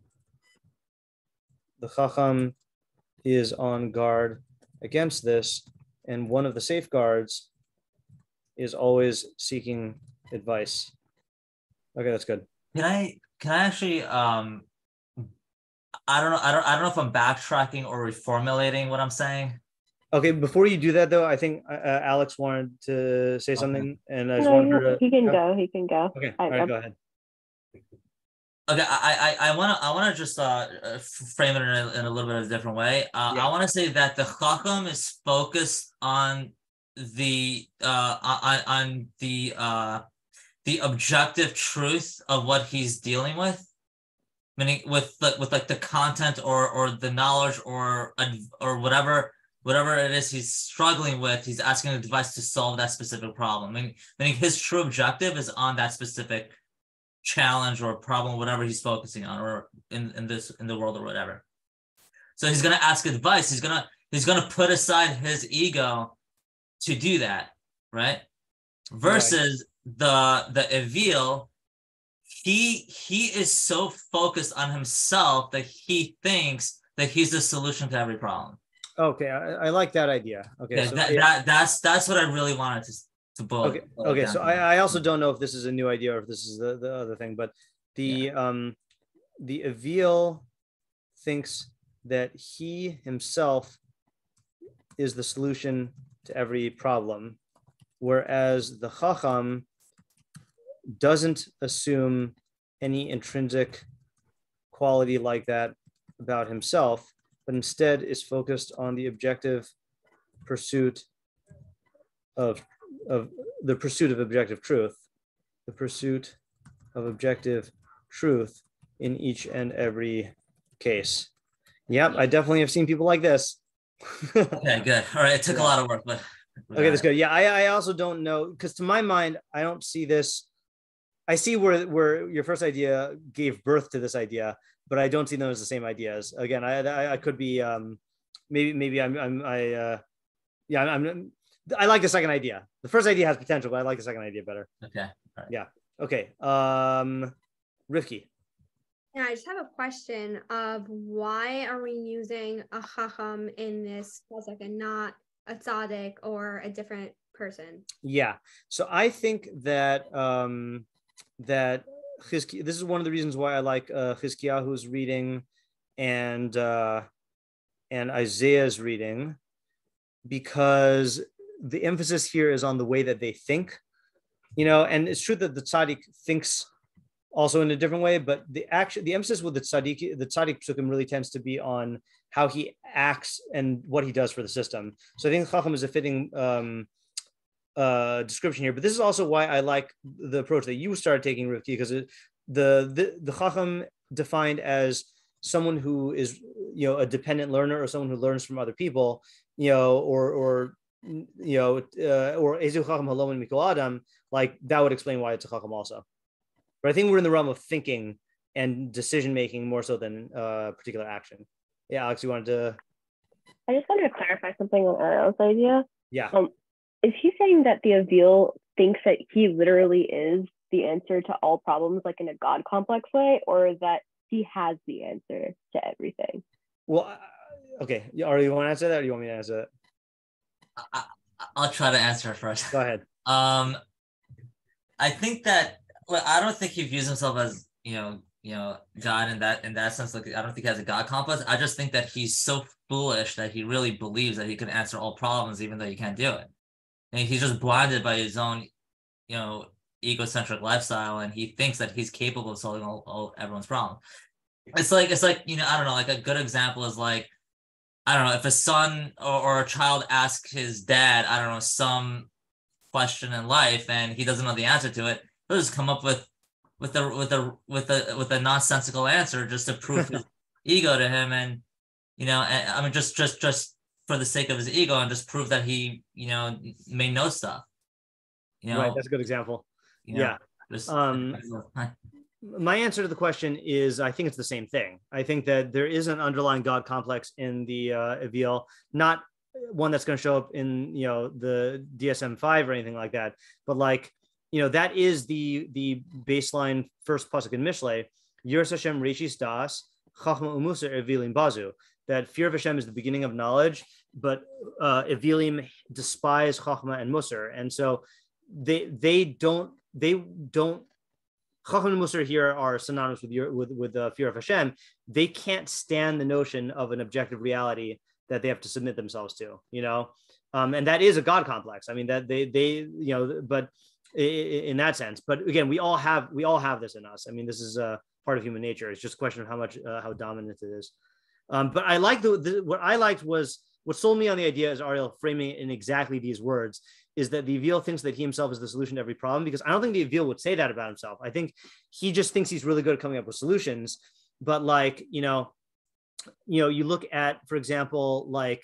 is on guard against this, and one of the safeguards is always seeking advice. Okay, that's good. Can I actually I don't know if I'm backtracking or reformulating what I'm saying. Okay, before you do that though, I think Alex wanted to say something, and I just wanted her to. He can go. He can go. Okay, all right, go ahead. Okay, I wanna just frame it in a little bit of a different way. I want to say that the Chacham is focused on the objective truth of what he's dealing with, meaning with like the content or the knowledge or whatever it is he's struggling with. He's asking the device to solve that specific problem. Meaning his true objective is on that specific challenge or problem, whatever he's focusing on, or in the world or whatever. So he's gonna ask advice. He's gonna put aside his ego to do that, right? Versus the Eveel, he is so focused on himself that he thinks that he's the solution to every problem. Okay, I like that idea. Okay, so that's what I really wanted to boil. Okay, so I also don't know if this is a new idea or if this is the other thing, but the Eveel thinks that he himself is the solution to every problem, whereas the Chacham doesn't assume any intrinsic quality like that about himself, but instead is focused on the objective pursuit of objective truth, in each and every case. Yep, I definitely have seen people like this. Okay, good. All right, it took a lot of work, but okay, that's good. Yeah, I also don't know, because to my mind, I don't see this. I see where your first idea gave birth to this idea, but I don't see them as the same ideas. Again, I could be maybe I like the second idea. The first idea has potential, but I like the second idea better. Okay. All right. Yeah. Okay. Rivki. Yeah, I just have a question of why are we using a Chacham in this pasuk and not a tzaddik or a different person? Yeah. So I think that that this is one of the reasons why I like Chizkiyahu's reading and Isaiah's reading, because the emphasis here is on the way that they think, and it's true that the tzaddik thinks also in a different way, but the emphasis with the tzaddik psukim really tends to be on how he acts and what he does for the system. So I think Chacham is a fitting description here, but this is also why I like the approach that you started taking, Rivki, because the Chacham defined as someone who is a dependent learner, or someone who learns from other people, or Ezu Chacham Halom and Mikol Adam, like that would explain why it's a Chacham also. But I think we're in the realm of thinking and decision making more so than particular action. Yeah, Alex, you wanted to? I just wanted to clarify something on Ariel's idea. Yeah. Is he saying that the Eveel thinks that he literally is the answer to all problems, like in a God complex way, or that he has the answer to everything? Well, okay. Ari, you want to answer that, or you want me to answer it? I'll try to answer it first. Go ahead. I think that I don't think he views himself as God in that sense. Like I don't think he has a God complex. I just think that he's so foolish that he really believes that he can answer all problems, even though he can't do it. And he's just blinded by his own, egocentric lifestyle, and he thinks that he's capable of solving all everyone's problems. It's like I don't know. Like a good example is like, I don't know, if a son or a child asks his dad, I don't know, some question in life, and he doesn't know the answer to it, he'll just come up with a nonsensical answer just to prove his ego to him, and I mean just for the sake of his ego, and just prove that he may know stuff. Right, that's a good example. My answer to the question is, I think it's the same thing. I think that there is an underlying God complex in the Eveel, not one that's going to show up in the DSM-5 or anything like that, but like that is the baseline first pasuk in Mishlei, Yiras Hashem Rishis Das Chachma Umusar Eveelim Bazu, that fear of Hashem is the beginning of knowledge, but Eveelim despise Chachma and Musar, and so they don't Chacham and Musar here are synonymous with fear of Hashem. They can't stand the notion of an objective reality that they have to submit themselves to, and that is a God complex. I mean, that they but in that sense. But again, we all have this in us. I mean, this is a part of human nature. It's just a question of how dominant it is. But I like what I liked was what sold me on the idea is Ariel framing it in exactly these words, is that the Eveel thinks that he himself is the solution to every problem, because I don't think the Eveel would say that about himself. I think he just thinks he's really good at coming up with solutions. But like, you look at, for example, like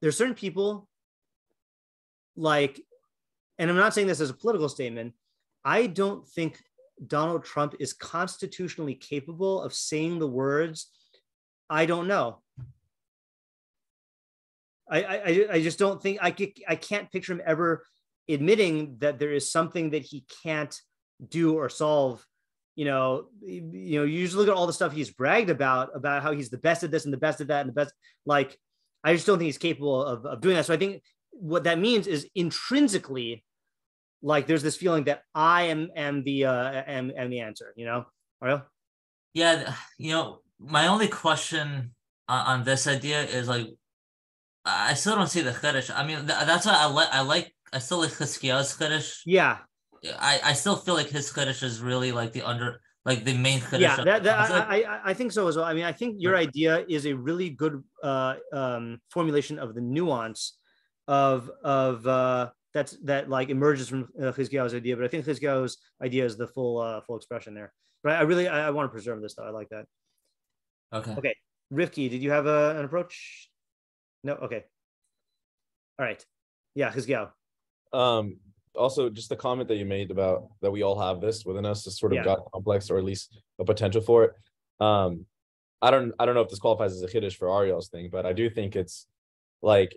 there's certain people like, and I'm not saying this as a political statement, I don't think Donald Trump is constitutionally capable of saying the words, I don't know. I just don't think I can't picture him ever admitting that there is something that he can't do or solve. You just look at all the stuff he's bragged about how he's the best at this and the best at that and the best. Like, I just don't think he's capable of doing that. So I think what that means is intrinsically, like, there's this feeling that I am the answer. Ariel? Yeah, my only question on this idea is like, I still don't see the chiddush. I mean, that's why I still like Chizkiyahu's chiddush. Yeah. I still feel like his chiddush is really like the main chiddush. Yeah, I think so as well. I mean, I think your idea is a really good formulation of the nuance of that like emerges from Chizkiyahu's idea. But I think Chizkiyahu's idea is the full expression there. But I want to preserve this though. I like that. Okay. Rivki, did you have an approach? No. Okay. All right. Yeah. Chizkiyahu. Also, just the comment that you made about that we all have this within us, this sort of God complex, or at least a potential for it. I don't know if this qualifies as a chiddush for Ariel's thing, but I do think it's like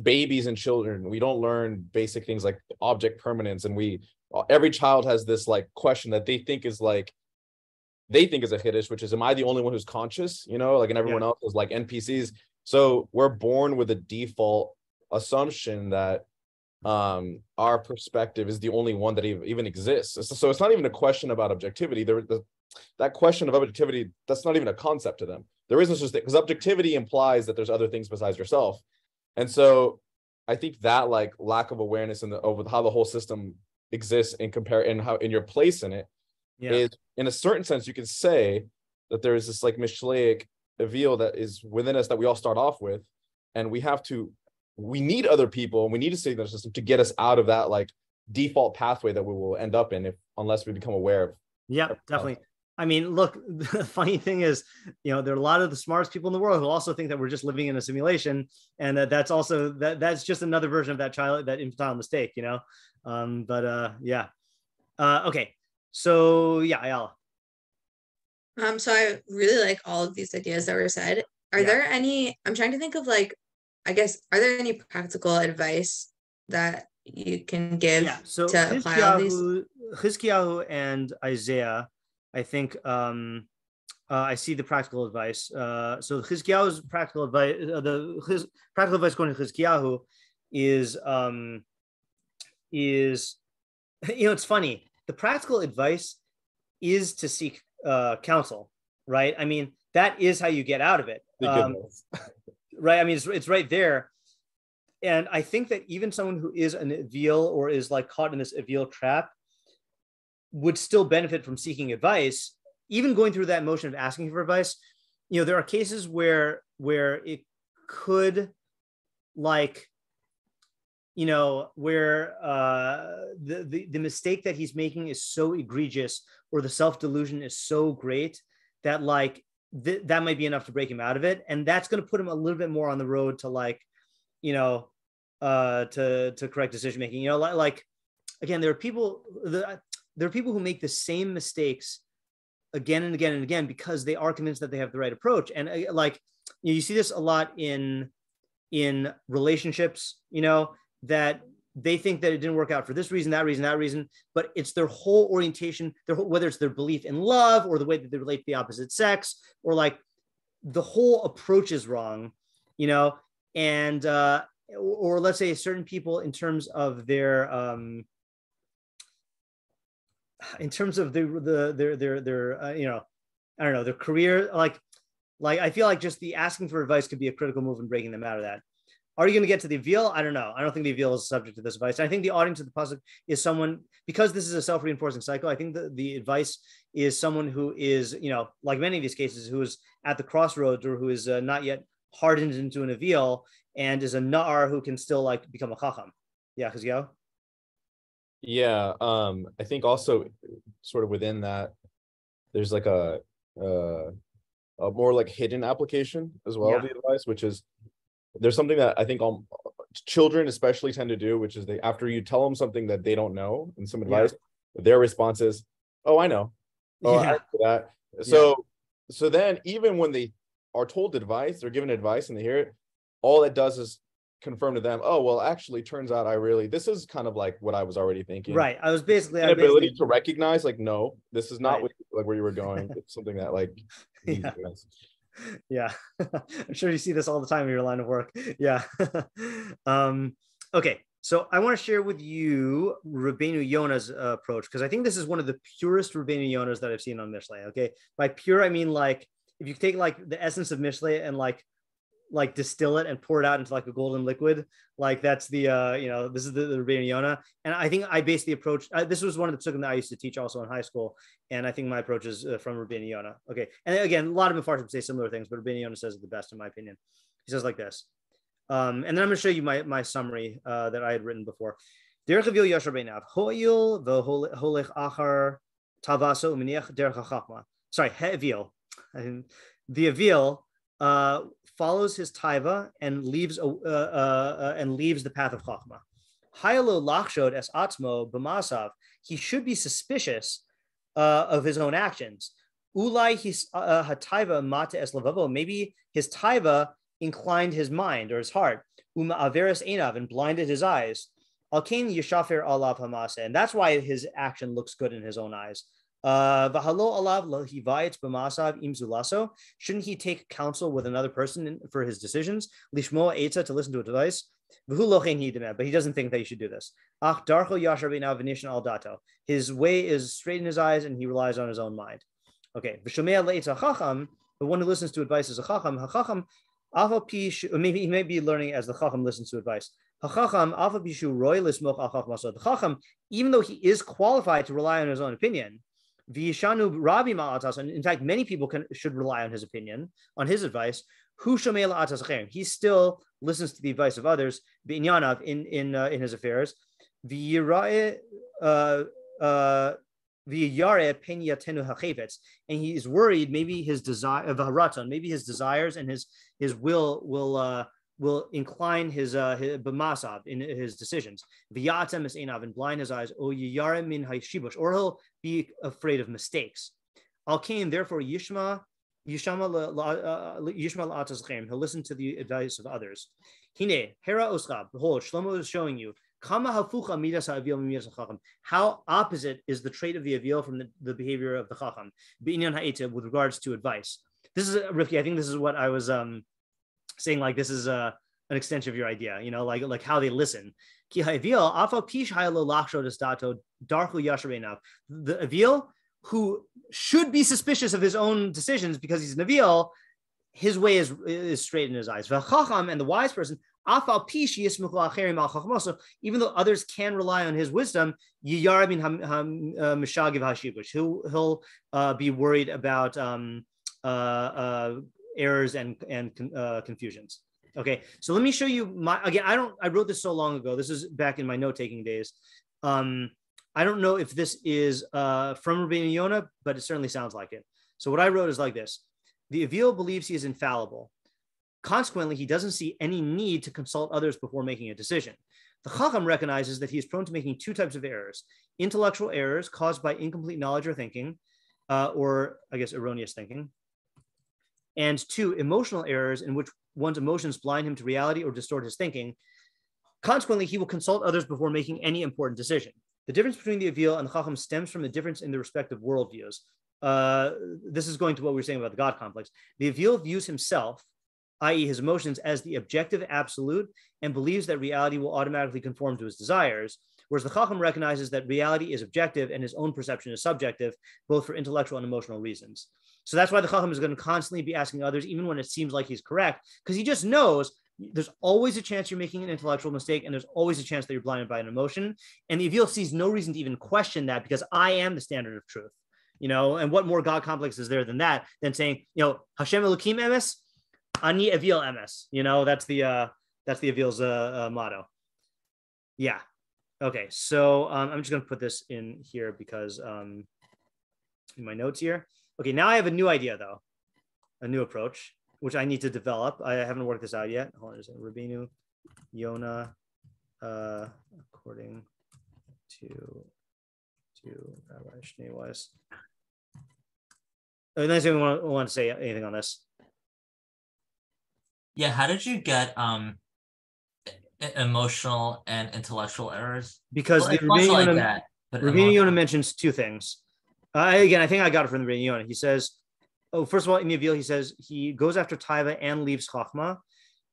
babies and children. We don't learn basic things like object permanence, and every child has this like question that they think is a chiddush, which is, am I the only one who's conscious? And everyone else is like NPCs. So we're born with a default assumption that our perspective is the only one that even exists. So it's not even a question about objectivity. That question of objectivity, that's not even a concept to them. There isn't just because objectivity implies that there's other things besides yourself. And so I think that like lack of awareness over how the whole system exists and how in your place in it is, in a certain sense, you can say that there is this like Mishleic Eveel that is within us that we all start off with, and we need other people, and we need to stay in the system to get us out of that like default pathway that we will end up in unless we become aware of. Yeah, definitely. I mean, look, the funny thing is, there are a lot of the smartest people in the world who also think that we're just living in a simulation, and that's also that's just another version of that infantile mistake, Okay. So yeah, Ayala. So I really like all of these ideas that were said. Are there any, I'm trying to think of like, I guess, are there any practical advice that you can give so to apply all these? Chizkiyahu and Isaiah, I think I see the practical advice. So Chizkiyahu's practical advice, practical advice according to Chizkiyahu is it's funny. The practical advice is to seek counsel, right? I mean, that is how you get out of it. Right. I mean, it's right there. And I think that even someone who is an Eveel or is like caught in this Eveel trap would still benefit from seeking advice, even going through that motion of asking for advice. There are cases where it could like, where the mistake that he's making is so egregious or the self-delusion is so great that like that might be enough to break him out of it. And that's going to put him a little bit more on the road to like, to correct decision making. Like again, there are people who make the same mistakes again and again and again because they are convinced that they have the right approach. And you see this a lot in relationships, that they think that it didn't work out for this reason, that reason, but it's their whole orientation, whether it's their belief in love or the way that they relate to the opposite sex, or like the whole approach is wrong, and or let's say certain people in terms of their their I don't know, their career, like I feel like just the asking for advice could be a critical move in breaking them out of that. Are you going to get to the Eveel? I don't know. I don't think the Eveel is subject to this advice. I think the audience of the pasuk is someone, because this is a self-reinforcing cycle, I think the advice is someone who is, like many of these cases, who is at the crossroads or who is not yet hardened into an Eveel and is a Na'ar who can still like become a Chacham. Yeah, Chizkiyahu? Yeah, I think also sort of within that, there's like a more like hidden application as well of the advice, which is there's something that I think children especially tend to do, which is after you tell them something that they don't know and some advice, their response is, "Oh, I know. Oh, I know that." So then even when they are told advice, they're given advice and they hear it, all it does is confirm to them, "Oh, well, actually, turns out this is kind of like what I was already thinking." Right. I was basically ability to recognize, like, no, this is not where you were going. It's something that like. Yeah. I'm sure you see this all the time in your line of work. Yeah. Okay, so I want to share with you Rבינו Yona's approach, because I think this is one of the purest Rבינו Yonas that I've seen on Mishlei. Okay, by pure I mean like if you take like the essence of Mishlei and like distill it and pour it out into like a golden liquid, like that's the this is the Rבינו Yona. And I think I based the approach, this was one of the pasukim that I used to teach also in high school, and I think my approach is from Rבינו Yona. Okay, and again, a lot of meforshim say similar things, but Rבינו Yona says it the best in my opinion. He says like this, and then I'm going to show you my summary that I had written before. Derech Eveel yashar beinav ho'il v'holech achar tavaso uminiach derech hachachma. Sorry, Eveel. The Eveel follows his taiva and leaves the path of chachma. Hayalo lachshod es atzmo b'masav. He should be suspicious of his own actions. Ulai his hataiva mate es lavavo. Maybe his taiva inclined his mind or his heart. Uma averis einav, and blinded his eyes. Alkein yeshafer alav hamase, and that's why his action looks good in his own eyes. Shouldn't he take counsel with another person for his decisions? To listen to advice. But he doesn't think that you should do this. His way is straight in his eyes, and he relies on his own mind. Okay. But one who listens to advice is a chacham. Maybe he may be learning as the chacham listens to advice. The chacham, even though he is qualified to rely on his own opinion, and in fact, many people should rely on his opinion, on his advice. He still listens to the advice of others in his affairs. And he is worried maybe his desires and his will incline his b'masav in his decisions. And blind his eyes, or he'll be afraid of mistakes. Al Kain, therefore, Yishma la'atazchem. He'll listen to the advice of others. Hine, Hera Oskab. Behold, Shlomo is showing you how opposite is the trait of the Eveel from the behavior of the Chacham with regards to advice. This is Rifki. I think this is what I was saying. Like this is an extension of your idea. You know, like how they listen. The Eveel, who should be suspicious of his own decisions because he's an Eveel, his way is straight in his eyes. And the wise person, even though others can rely on his wisdom, he'll be worried about errors and confusions. Okay, so let me show you I wrote this so long ago. This is back in my note-taking days. I don't know if this is from Rבינו Yona, but it certainly sounds like it. So what I wrote is like this. The Eveel believes he is infallible. Consequently, he doesn't see any need to consult others before making a decision. The Chacham recognizes that he is prone to making two types of errors: intellectual errors caused by incomplete knowledge or thinking, or I guess erroneous thinking, and two, emotional errors in which one's emotions blind him to reality or distort his thinking. Consequently, he will consult others before making any important decision. The difference between the Eveel and the Chacham stems from the difference in the respective worldviews. This is going to what we were saying about the God complex. The Eveel views himself, i.e. his emotions, as the objective absolute and believes that reality will automatically conform to his desires, whereas the Chacham recognizes that reality is objective and his own perception is subjective, both for intellectual and emotional reasons. So that's why the Chacham is going to constantly be asking others, even when it seems like he's correct, because he just knows there's always a chance you're making an intellectual mistake, and there's always a chance that you're blinded by an emotion. And the Eveel sees no reason to even question that, because I am the standard of truth. You know, and what more God complex is there than that, than saying, Hashem Elokim emes, Ani Eveel emes. You know, that's the Eveel's motto. Yeah. Okay. So I'm just going to put this in here because in my notes here. Okay. Now I have a new idea though, a new approach, which I need to develop. I haven't worked this out yet. Hold on a second. Rבינו Yona, according to Rabbi Shnei Weiss. Unless anyone want to say anything on this. Yeah, how did you get emotional and intellectual errors? Because the Rבינו Yona mentions two things. Again, I think I got it from the Rבינו Yona. He says, first of all, in the Eveel, he says he goes after Taiva and leaves Chachma.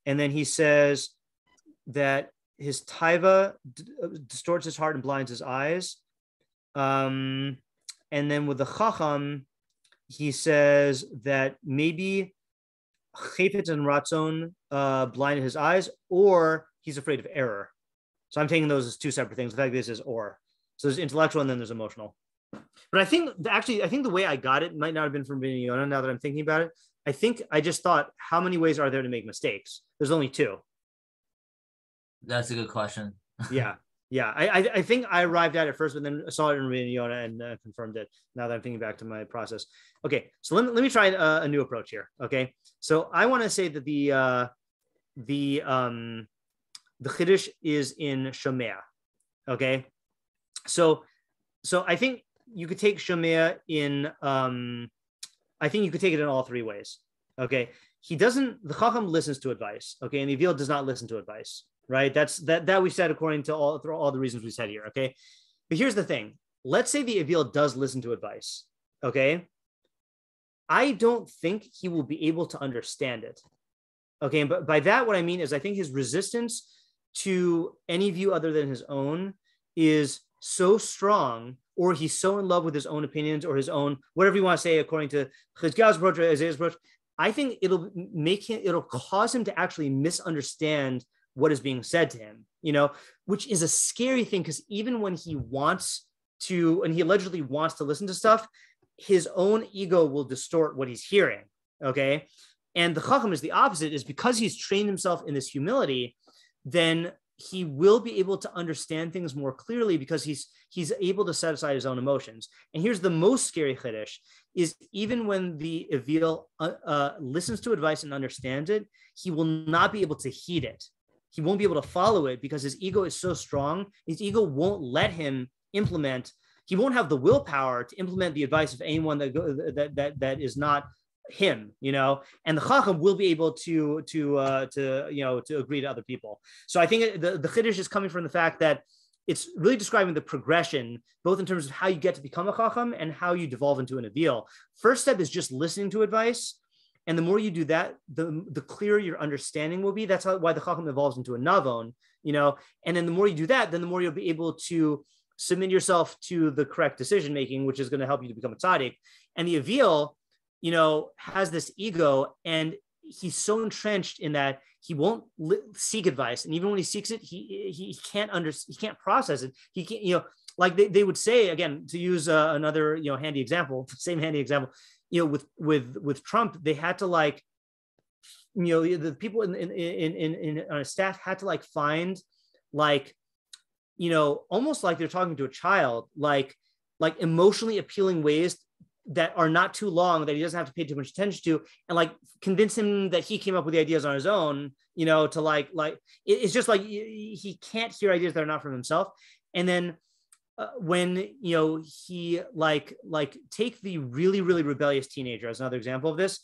And then he says that his Taiva distorts his heart and blinds his eyes. And then with the Chacham, he says that maybe Chefetz and Ratzon blinded his eyes, or he's afraid of error. So I'm taking those as two separate things. The fact this is or. So there's intellectual and then there's emotional. But I think the way I got it might not have been from Rבינו Yona. Now that I'm thinking about it, I think I just thought, how many ways are there to make mistakes? There's only two. That's a good question. Yeah. I think I arrived at it first, but then saw it in Rבינו Yona and confirmed it. Now that I'm thinking back to my process. Okay, so let me try a new approach here. Okay, so I want to say that the Chiddush is in Shomea. Okay, so I think you could take Shomea in. I think you could take it in all three ways. Okay, the Chacham listens to advice. Okay, and the Eveel does not listen to advice. Right, that we said according to all the reasons we said here. Okay, but here's the thing. Let's say the Eveel does listen to advice. Okay, I don't think he will be able to understand it. Okay, but by that what I mean is I think his resistance to any view other than his own is so strong, or he's so in love with his own opinions or his own whatever you want to say according to Chizkiah's approach or Isaiah's approach. I think it'll cause him to actually misunderstand what is being said to him, which is a scary thing, because even when he wants to, and he allegedly wants to listen to stuff, his own ego will distort what he's hearing. Okay. And the Chacham is the opposite, is because he's trained himself in this humility, then he will be able to understand things more clearly because he's able to set aside his own emotions. And here's the most scary chiddush, is even when the Eveel listens to advice and understands it, he will not be able to heed it. He won't be able to follow it because his ego is so strong. His ego won't let him implement, he won't have the willpower to implement the advice of anyone that is not him, and the Chacham will be able to agree to other people. So I think the Chiddush is coming from the fact that it's really describing the progression, both in terms of how you get to become a Chacham and how you devolve into an Eveel. First step is just listening to advice. And the more you do that, the clearer your understanding will be. That's why the Chacham evolves into a Navon, and then the more you do that, then the more you'll be able to submit yourself to the correct decision-making, which is going to help you to become a tzaddik. And the Eveel, has this ego, and he's so entrenched in that he won't seek advice, and even when he seeks it, he can't process it. He can't, like they would say, again, to use another handy example, same handy example, with Trump, they had to the people in on his staff had to find almost like they're talking to a child, like emotionally appealing ways that are not too long, that he doesn't have to pay too much attention to, and convince him that he came up with the ideas on his own, to it's just he can't hear ideas that are not from himself. And then when he take the really, really rebellious teenager as another example of this,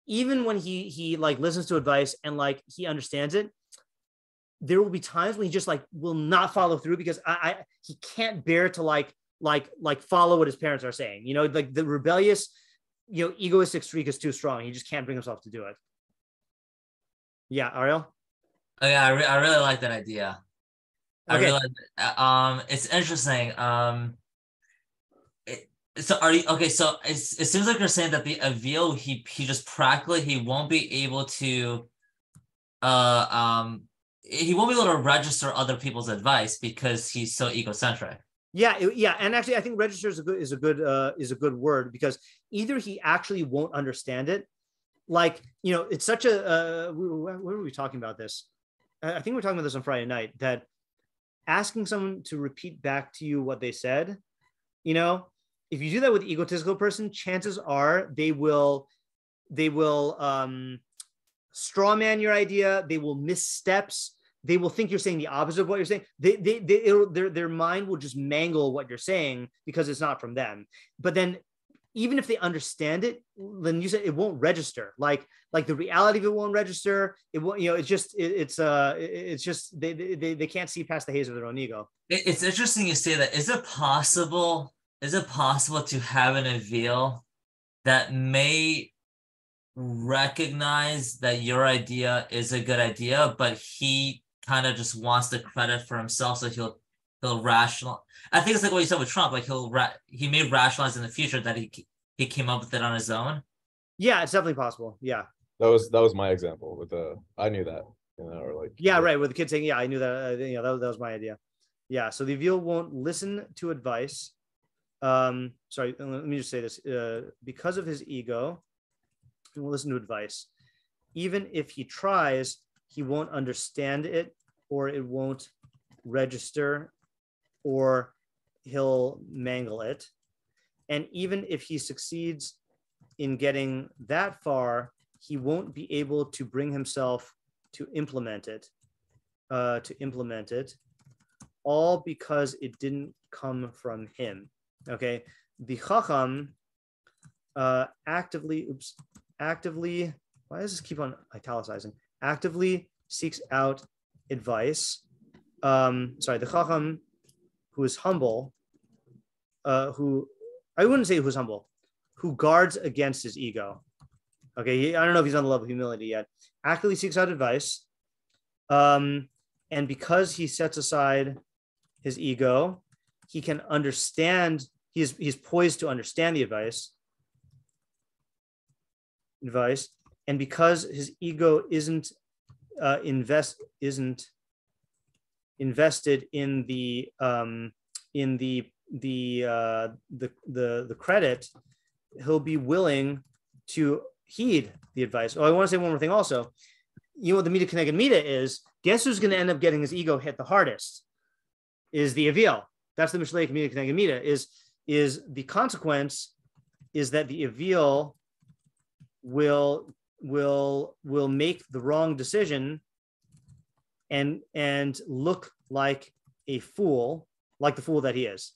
even when he listens to advice and he understands it, there will be times when he just will not follow through because he can't bear to follow what his parents are saying. The rebellious, egoistic streak is too strong. He just can't bring himself to do it. Yeah, Ariel? Oh, yeah, I really like that idea. Okay. I really like that. It's interesting. So it seems like you're saying that the Eveel, he just practically, he won't be able to register other people's advice because he's so egocentric. Yeah, and actually, I think register is a good word, because either he actually won't understand it, it's such a where were we talking about this? I think we were talking about this on Friday night, that asking someone to repeat back to you what they said, if you do that with an egotistical person, chances are they will straw man your idea, they will miss steps. They will think you're saying the opposite of what you're saying. Their mind will just mangle what you're saying because it's not from them. But then, even if they understand it, then you said it won't register. Like the reality of it won't register. It won't. It's just they can't see past the haze of their own ego. It's interesting you say that. Is it possible to have an Eveel that may recognize that your idea is a good idea, but he kind of just wants the credit for himself, so he'll rationalize. I think it's like what you said with Trump, he may rationalize in the future that he came up with it on his own. Yeah, it's definitely possible. Yeah, that was my example with I knew that, right, with the kid saying, yeah, I knew that, that was my idea. Yeah, so the Eveel won't listen to advice. Sorry, let me just say this. Because of his ego, he won't listen to advice. Even if he tries, he won't understand it, or it won't register, or he'll mangle it. And even if he succeeds in getting that far, he won't be able to bring himself to implement it, all because it didn't come from him. Okay, the Chacham actively, why does this keep on italicizing? Actively seeks out advice. The Chacham, who is humble, who I wouldn't say who's humble, who guards against his ego. Okay, I don't know if he's on the level of humility yet. Actively seeks out advice, and because he sets aside his ego, he can understand. He's poised to understand the advice, and because his ego isn't invested in the credit, he'll be willing to heed the advice. Oh, I want to say one more thing also. What the Mida Keneged Mida is, guess who's going to end up getting his ego hit the hardest? Is the Eveel. That's the Mishlei Mida Keneged Mida. Is the consequence is that the Eveel will make the wrong decision and look like a fool, like the fool that he is.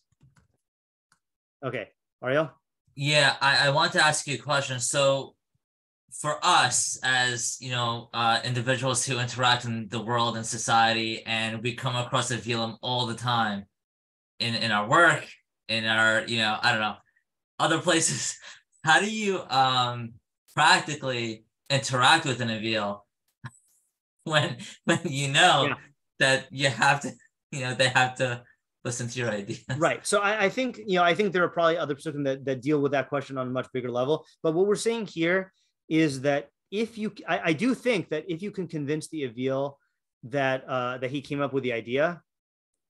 Okay, Ariel? Yeah, I want to ask you a question. So for us as, individuals who interact in the world and society, and we come across Eveel all the time in our work, in our, I don't know, other places, how do you practically interact with an Eveel when that you have to, they have to listen to your ideas? Right. So I think, I think there are probably other pasukim that deal with that question on a much bigger level. But what we're saying here is that I do think that if you can convince the Eveel that he came up with the idea,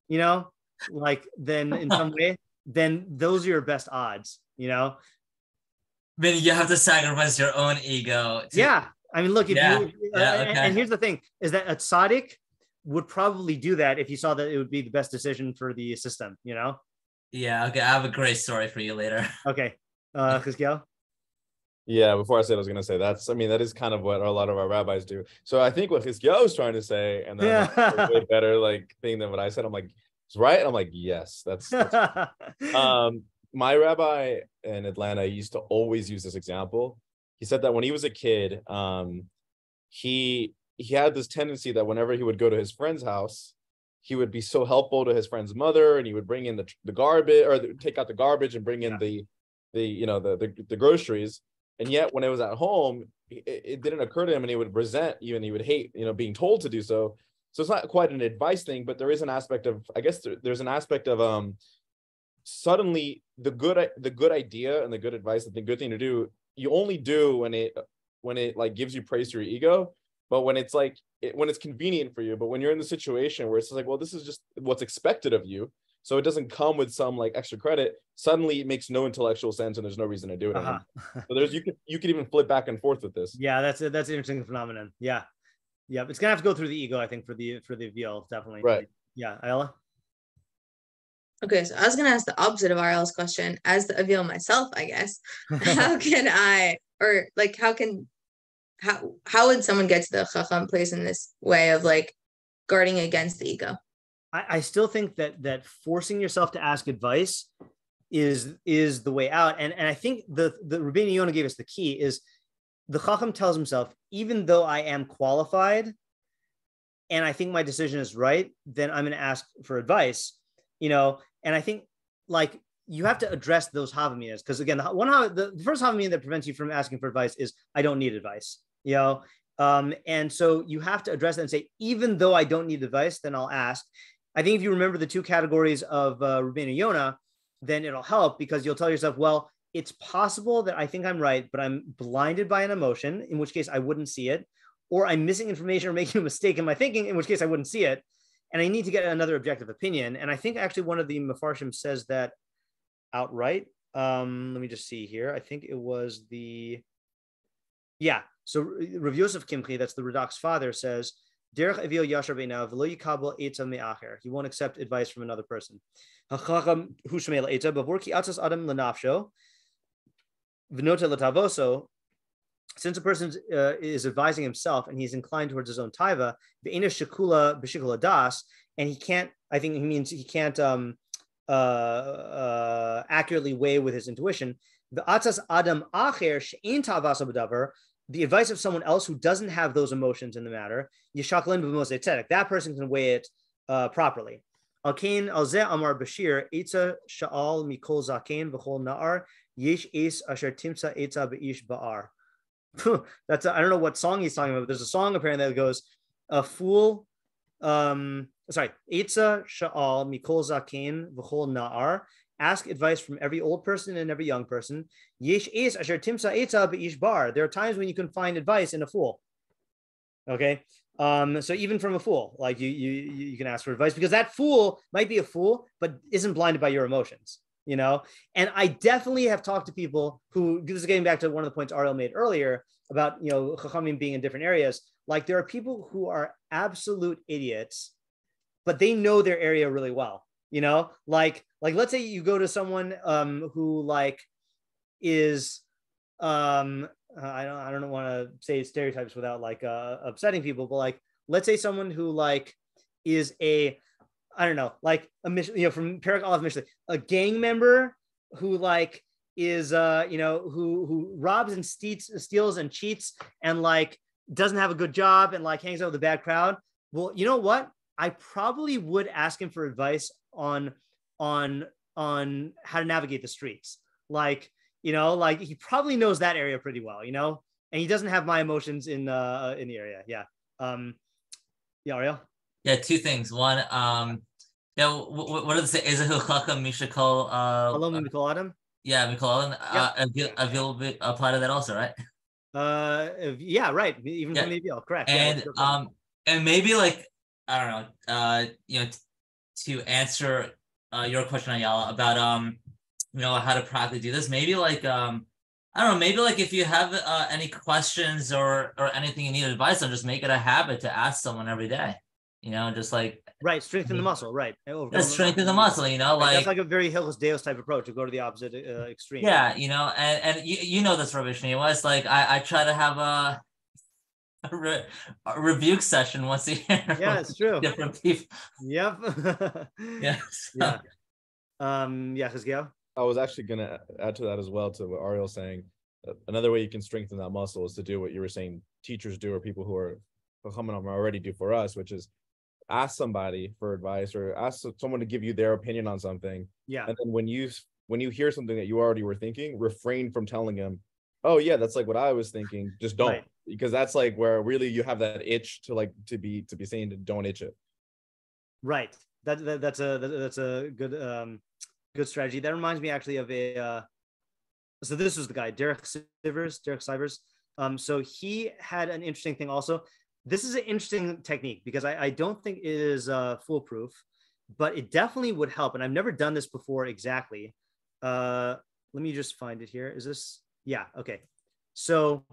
then in some way, then those are your best odds, I mean, you have to sacrifice your own ego. Yeah. I mean, look, if you, okay. and here's the thing is that a tzaddik would probably do that if he saw that it would be the best decision for the system, Yeah. Okay. I have a great story for you later. Okay. Chizkiyahu? Yeah, before I said I was going to say that is kind of what a lot of our rabbis do. So I think what Chizkiyahu was trying to say, and then a way better thing than what I said, I'm like, it's right. And I'm like, yes, that's my rabbi in Atlanta used to always use this example. He said that when he was a kid, he had this tendency that whenever he would go to his friend's house, he would be so helpful to his friend's mother, and he would bring in the garbage, or take out the garbage and bring in the groceries. And yet when it was at home, it didn't occur to him, and he would resent, even he would hate, being told to do so. So it's not quite an advice thing, but there is an aspect of, I guess there's an aspect of suddenly the good idea and the good advice, the good thing to do, you only do when it gives you praise to your ego, but when it's when it's convenient for you. But when you're in the situation where it's like, well, this is just what's expected of you, so it doesn't come with some extra credit, suddenly it makes no intellectual sense and there's no reason to do it anymore. So you could even flip back and forth with this. Yeah, that's an interesting phenomenon. Yeah, it's gonna have to go through the ego, I think, for the Eveel, definitely. Right. Yeah, Ayala? Okay, so I was going to ask the opposite of Ariel's question. As the Eveel myself, I guess, how can I, or how would someone get to the Chacham place in this way of guarding against the ego? I still think that forcing yourself to ask advice is the way out. And I think the Rביnu Yona gave us the key is the Chacham tells himself, even though I am qualified and I think my decision is right, then I'm going to ask for advice. And I think you have to address those havaminas, because again, the first havamina that prevents you from asking for advice is I don't need advice, and so you have to address that and say, even though I don't need advice, then I'll ask. I think if you remember the two categories of Rביnu Yona, then it'll help, because you'll tell yourself, well, it's possible that I think I'm right, but I'm blinded by an emotion, in which case I wouldn't see it, or I'm missing information or making a mistake in my thinking, in which case I wouldn't see it. And I need to get another objective opinion. And I think actually one of the meforshim says that outright. Let me just see here. I think it was so Rav Yosef Kimchi, that's the Radak's father, says, Derech Eveel yashar beinav v'lo yikabel etza me'acher. He won't accept advice from another person. Hachacham hu shmei la'etza b'vor ki atzas adam l'nafsho v'nota l'tavoso. Since a person is advising himself and he's inclined towards his own taiva, the ena shikula b'shikula das, and he can't, I think he means he can't accurately weigh with his intuition. The atzas adam acher she'ein tavasa b'davar, the advice of someone else who doesn't have those emotions in the matter, yishaklin b'mosei tzedek, that person can weigh it properly. Alkein alzeh amar bashir etza sha'al mikol zakein v'chol na'ar yesh es asher timsa etza be'ish ba'ar. That's I don't know what song he's talking about, but there's a song apparently that goes, a fool, Eitza sha'al mikol zakein v'chol na'ar, ask advice from every old person and every young person. Yesh es asher timsa etza be'ish bar. There are times when you can find advice in a fool. Okay, so even from a fool, you can ask for advice, because that fool might be a fool but isn't blinded by your emotions. And I definitely have talked to people who, this is getting back to one of the points Ariel made earlier about, Chachamim being in different areas. There are people who are absolute idiots, but they know their area really well. Let's say you go to someone who is, I don't want to say stereotypes without upsetting people, but let's say someone who is a, I don't know, from Perek Aleph Mishlei, a gang member who like is who robs and steals and cheats and like doesn't have a good job and like hangs out with a bad crowd, well, you know what? I probably would ask him for advice on how to navigate the streets. Like, like he probably knows that area pretty well, and he doesn't have my emotions in the area. Yeah. Ariel? Yeah, two things. One, what does it say? Ezehu Chacham Mishakol Mikol Adam? Yeah, Mikol Adam. Eveel will apply to that also, right? Yeah, right. Even from the Eveel, correct. And maybe like, I don't know, to answer your question, Ayala, about how to practically do this. Maybe like I don't know, maybe like if you have any questions or anything you need advice on, just make it a habit to ask someone every day. Just like strengthen the muscle, right? Let's strengthen the muscle, like that's like a very Hilchos Deos type approach to go to the opposite extreme. Yeah, and you know this, Ravishni, was like I try to have a rebuke session once a year. Yeah, it's true. Different people. Yep. Yeah. Yeah. Chizkiyahu? I was actually going to add to that as well, to what Ariel's saying. Another way you can strengthen that muscle is to do what you were saying teachers do, or people who are already do for us, which is ask somebody for advice or ask someone to give you their opinion on something. Yeah. And then when you hear something that you already were thinking, refrain from telling them, oh yeah, that's like what I was thinking. Just don't, because that's like where really you have that itch to be saying don't itch it. Right. That's a good strategy. That reminds me actually of so this was the guy, Derek Sivers. So he had an interesting thing also. This is an interesting technique because I don't think it is foolproof, but it definitely would help. And I've never done this before exactly. Let me just find it here. Is this? Yeah. Okay. So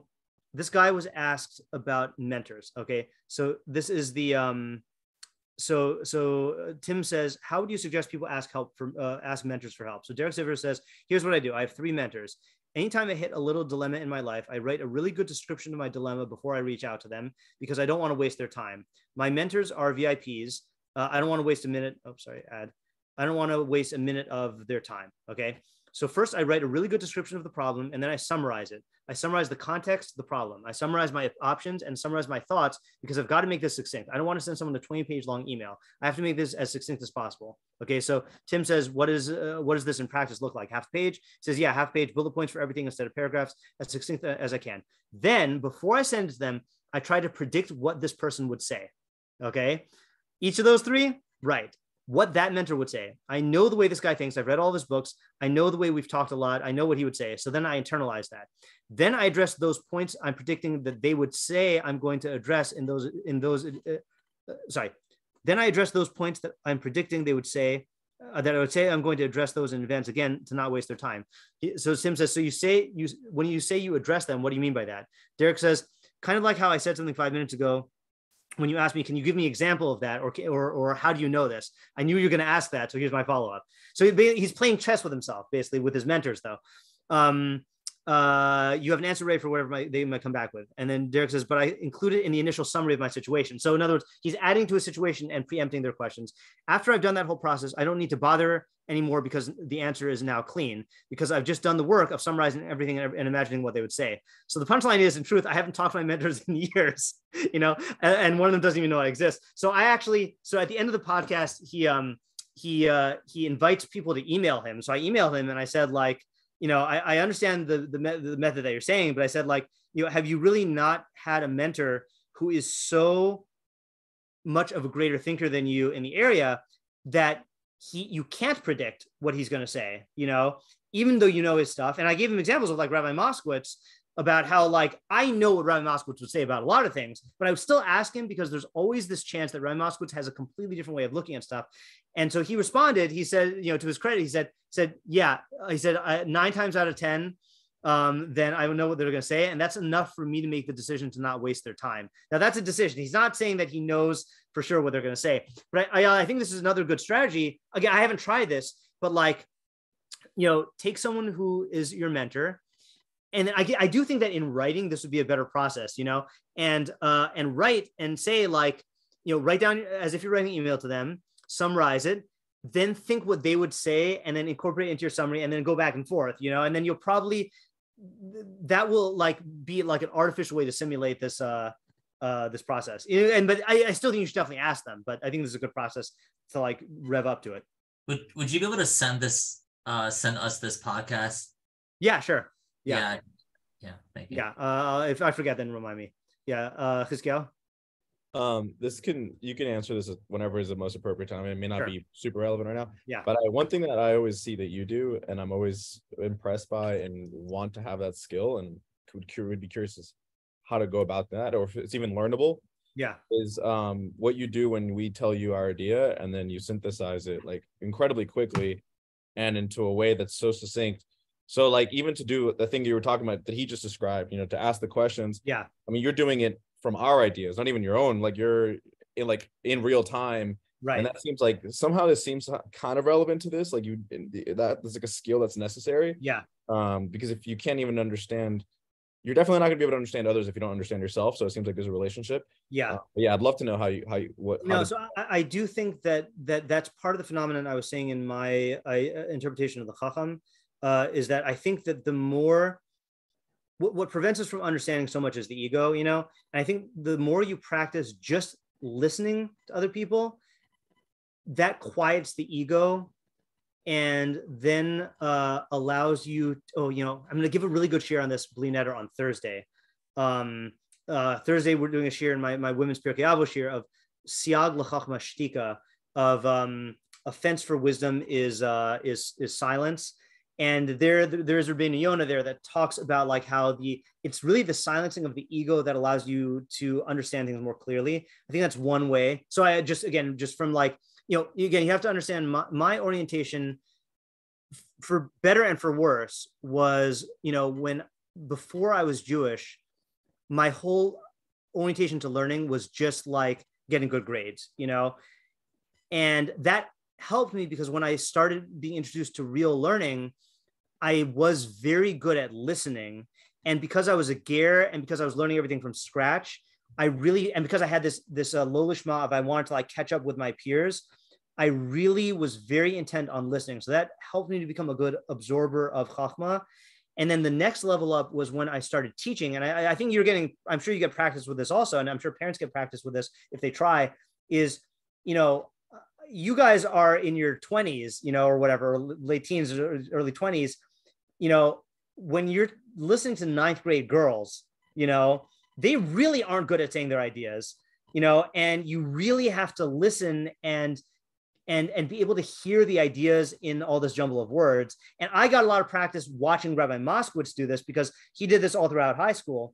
this guy was asked about mentors. Okay. So this is the, so Tim says, how would you suggest people ask mentors for help? So Derek Sivers says, here's what I do. I have 3 mentors. Anytime I hit a little dilemma in my life, I write a really good description of my dilemma before I reach out to them because I don't want to waste their time. My mentors are VIPs. I don't want to waste a minute. I don't want to waste a minute of their time. Okay. So first I write a really good description of the problem and then I summarize it. I summarize the context of the problem. I summarize my options and summarize my thoughts because I've got to make this succinct. I don't want to send someone a 20-page long email. I have to make this as succinct as possible. Okay, so Tim says, what does this in practice look like? Half page? He says, yeah, half page, bullet points for everything instead of paragraphs, as succinct as I can. Then before I send it to them, I try to predict what this person would say. Okay, each of those 3, right. What that mentor would say. I know the way this guy thinks. I've read all of his books. I know the way we've talked a lot. I know what he would say. So then I internalize that. Then I address those points I'm predicting that they would say I'm going to address Then I address those points that I'm predicting they would say, that I would say I'm going to address those in advance, again, to not waste their time. So Sim says, so when you say you address them, what do you mean by that? Derek says, kind of like how I said something 5 minutes ago, when you asked me, can you give me an example of that? Or how do you know this? I knew you were going to ask that. So here's my follow-up. So he's playing chess with himself, basically, with his mentors, though. You have an answer ready for whatever they might come back with. And then Derek says, but I include it in the initial summary of my situation. So in other words, he's adding to a situation and preempting their questions. After I've done that whole process, I don't need to bother anymore because the answer is now clean because I've just done the work of summarizing everything and imagining what they would say. So the punchline is, in truth, I haven't talked to my mentors in years, and one of them doesn't even know I exist. So at the end of the podcast, he invites people to email him. So I emailed him and I said, like, I understand the method that you're saying, but I said, like, have you really not had a mentor who is so much of a greater thinker than you in the area that you can't predict what he's going to say, even though you know his stuff. And I gave him examples of like Rabbi Moskowitz about how, like, I know what Rabbi Moskowitz would say about a lot of things, but I would still ask him because there's always this chance that Rabbi Moskowitz has a completely different way of looking at stuff. And so he responded, he said, to his credit, he said, yeah, he said 9 times out of 10, then I would know what they're going to say. And that's enough for me to make the decision to not waste their time. Now that's a decision. He's not saying that he knows for sure what they're going to say, but I think this is another good strategy. Again, I haven't tried this, but like, take someone who is your mentor. And I do think that in writing, this would be a better process, and write and say, like, write down as if you're writing an email to them, summarize it, then think what they would say and then incorporate it into your summary and then go back and forth, and then you'll probably, that will like be like an artificial way to simulate this this process. But I still think you should definitely ask them, but I think this is a good process to like rev up to it. Would you be able to send us this podcast? Yeah, sure. Yeah, thank you. Yeah, if I forget, then remind me. Yeah, Chizkiel? You can answer this whenever is the most appropriate time. It may not be super relevant right now. Yeah. But one thing that I always see that you do, and I'm always impressed by and want to have that skill, and would be curious as how to go about that, or if it's even learnable. Yeah. Is what you do when we tell you our idea, and then you synthesize it like incredibly quickly, and into a way that's so succinct. So like even to do the thing you were talking about that he just described, to ask the questions. Yeah. I mean, you're doing it from our ideas, not even your own. Like you're in real time, right? And that seems like somehow this seems kind of relevant to this. Like that's like a skill that's necessary. Yeah. Because if you can't even understand, you're definitely not going to be able to understand others if you don't understand yourself. So it seems like there's a relationship. Yeah. Yeah. I'd love to know So I do think that's part of the phenomenon I was saying in my interpretation of the Chacham, is that I think that the more, what prevents us from understanding so much is the ego, and I think the more you practice just listening to other people, that quiets the ego and then allows you, I'm going to give a really good share on this Bli Neder on Thursday. Thursday, we're doing a share in my women's Pirkei Avos share of Siag L'Chachma Shtika, of offense for wisdom is silence. And there's Rבינו Yona there that talks about like how it's really the silencing of the ego that allows you to understand things more clearly. I think that's one way. So I just from like, you have to understand my orientation, for better and for worse, was, when before I was Jewish, my whole orientation to learning was just like getting good grades, and that helped me because when I started being introduced to real learning, I was very good at listening. And because I was a ger and because I was learning everything from scratch, and because I had this lo lishma of I wanted to like catch up with my peers, I really was very intent on listening. So that helped me to become a good absorber of Chachma. And then the next level up was when I started teaching. And I think I'm sure you get practice with this also. And I'm sure parents get practice with this if they try, is, you guys are in your 20s, or whatever, late teens or early 20s, when you're listening to 9th grade girls, they really aren't good at saying their ideas, and you really have to listen and be able to hear the ideas in all this jumble of words. And I got a lot of practice watching Rabbi Moskowitz do this because he did this all throughout high school.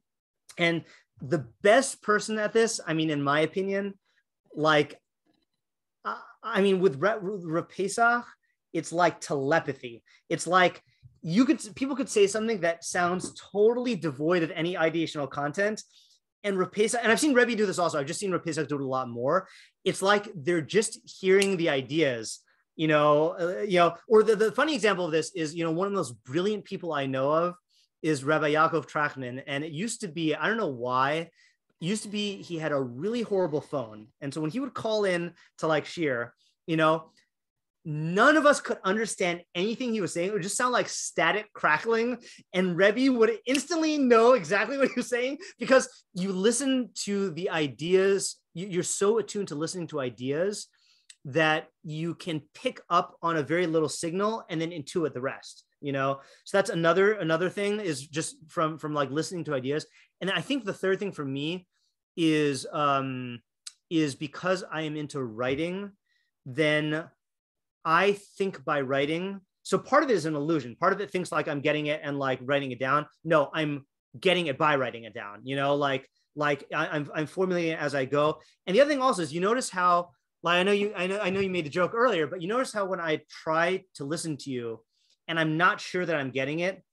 And the best person at this, in my opinion, with Rav Pesach, it's like telepathy. It's like people could say something that sounds totally devoid of any ideational content. And Rav Pesach, and I've seen Rebbe do this also. I've just seen Rav Pesach do it a lot more. It's like they're just hearing the ideas, or the funny example of this is, one of the most brilliant people I know of is Rabbi Yaakov Trachman. And it used to be, I don't know why, he had a really horrible phone. And so when he would call in to like shiur, none of us could understand anything he was saying. It would just sound like static crackling. And Rebbe would instantly know exactly what he was saying because you listen to the ideas. You're so attuned to listening to ideas that you can pick up on a very little signal and then intuit the rest, So that's another thing is just from like listening to ideas. And then I think the third thing for me is because I am into writing, then I think by writing. So part of it is an illusion. Part of it thinks like I'm getting it and like writing it down. No, I'm getting it by writing it down. I'm formulating it as I go. And the other thing also is you notice how, like, I know you made the joke earlier, but you notice how when I try to listen to you and I'm not sure that I'm getting it,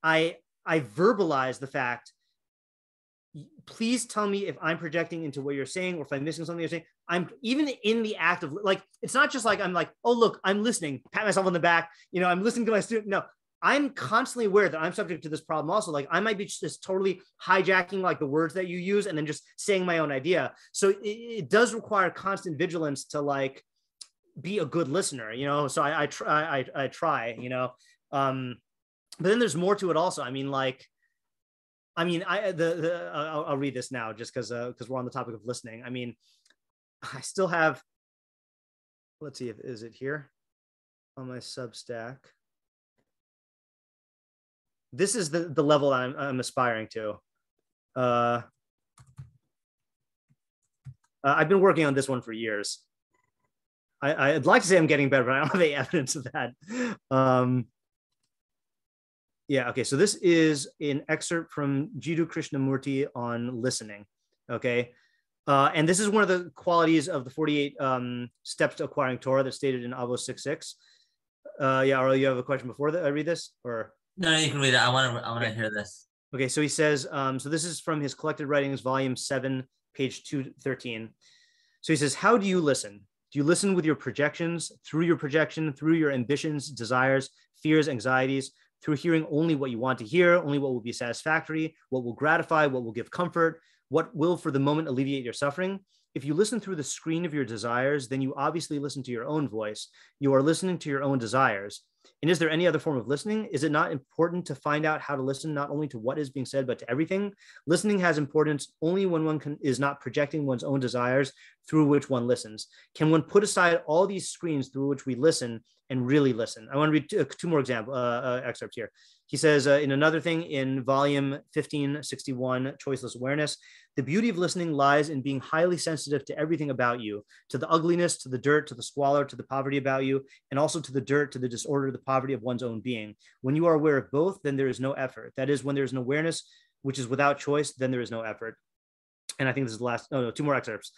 I verbalize the fact. Please tell me if I'm projecting into what you're saying or if I'm missing something you're saying. I'm even in the act of like, it's not just like, I'm like, oh, look, I'm listening, pat myself on the back. I'm listening to my student. No, I'm constantly aware that I'm subject to this problem also. Like I might be just totally hijacking like the words that you use and then just saying my own idea. So it does require constant vigilance to like be a good listener, so I try, but then there's more to it also. I mean, I'll read this now just because we're on the topic of listening. I mean, I still have, let's see, is it here on my Substack? This is the level I'm aspiring to. I've been working on this one for years. I'd like to say I'm getting better, but I don't have any evidence of that. Okay, so this is an excerpt from Jiddu Krishnamurti on listening, okay? And this is one of the qualities of the 48 steps to acquiring Torah that's stated in Avos 6:6. Arlo, you have a question before that I read this? Or No, you can read it. I want to hear this. Okay, so he says, so this is from his collected writings, volume 7, page 213. So he says, how do you listen? Do you listen with your projections, through your ambitions, desires, fears, anxieties, through hearing only what you want to hear, only what will be satisfactory, what will gratify, what will give comfort, what will for the moment alleviate your suffering? If you listen through the screen of your desires, then you obviously listen to your own voice. You are listening to your own desires. And is there any other form of listening? Is it not important to find out how to listen, not only to what is being said, but to everything? Listening has importance only when one is not projecting one's own desires through which one listens. Can one put aside all these screens through which we listen and really listen? I want to read two more excerpts here. He says in another thing in volume 1561, Choiceless Awareness, the beauty of listening lies in being highly sensitive to everything about you, to the ugliness, to the dirt, to the squalor, to the poverty about you, and also to the dirt, to the disorder, the poverty of one's own being. When you are aware of both, then there is no effort. That is, when there is an awareness which is without choice, then there is no effort. And I think this is the last, two more excerpts.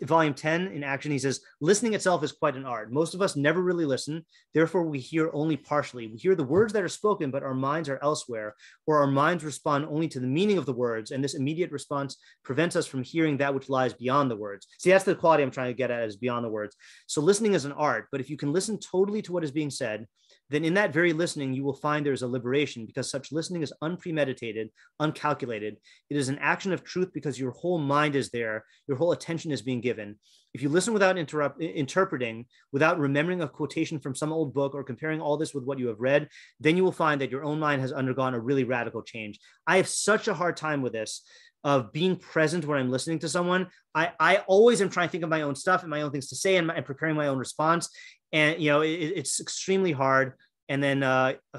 Volume 10 in Action, he says, listening itself is quite an art. Most of us never really listen. Therefore, we hear only partially. We hear the words that are spoken, but our minds are elsewhere, or our minds respond only to the meaning of the words. And this immediate response prevents us from hearing that which lies beyond the words. See, that's the quality I'm trying to get at, is beyond the words. So listening is an art, but if you can listen totally to what is being said, then in that very listening, you will find there's a liberation, because such listening is unpremeditated, uncalculated. It is an action of truth because your whole mind is there. Your whole attention is being given. If you listen without interpreting, without remembering a quotation from some old book or comparing all this with what you have read, then you will find that your own mind has undergone a really radical change. I have such a hard time with this, of being present when I'm listening to someone. I always am trying to think of my own stuff and my own things to say and preparing my own response. And, it's extremely hard. And then,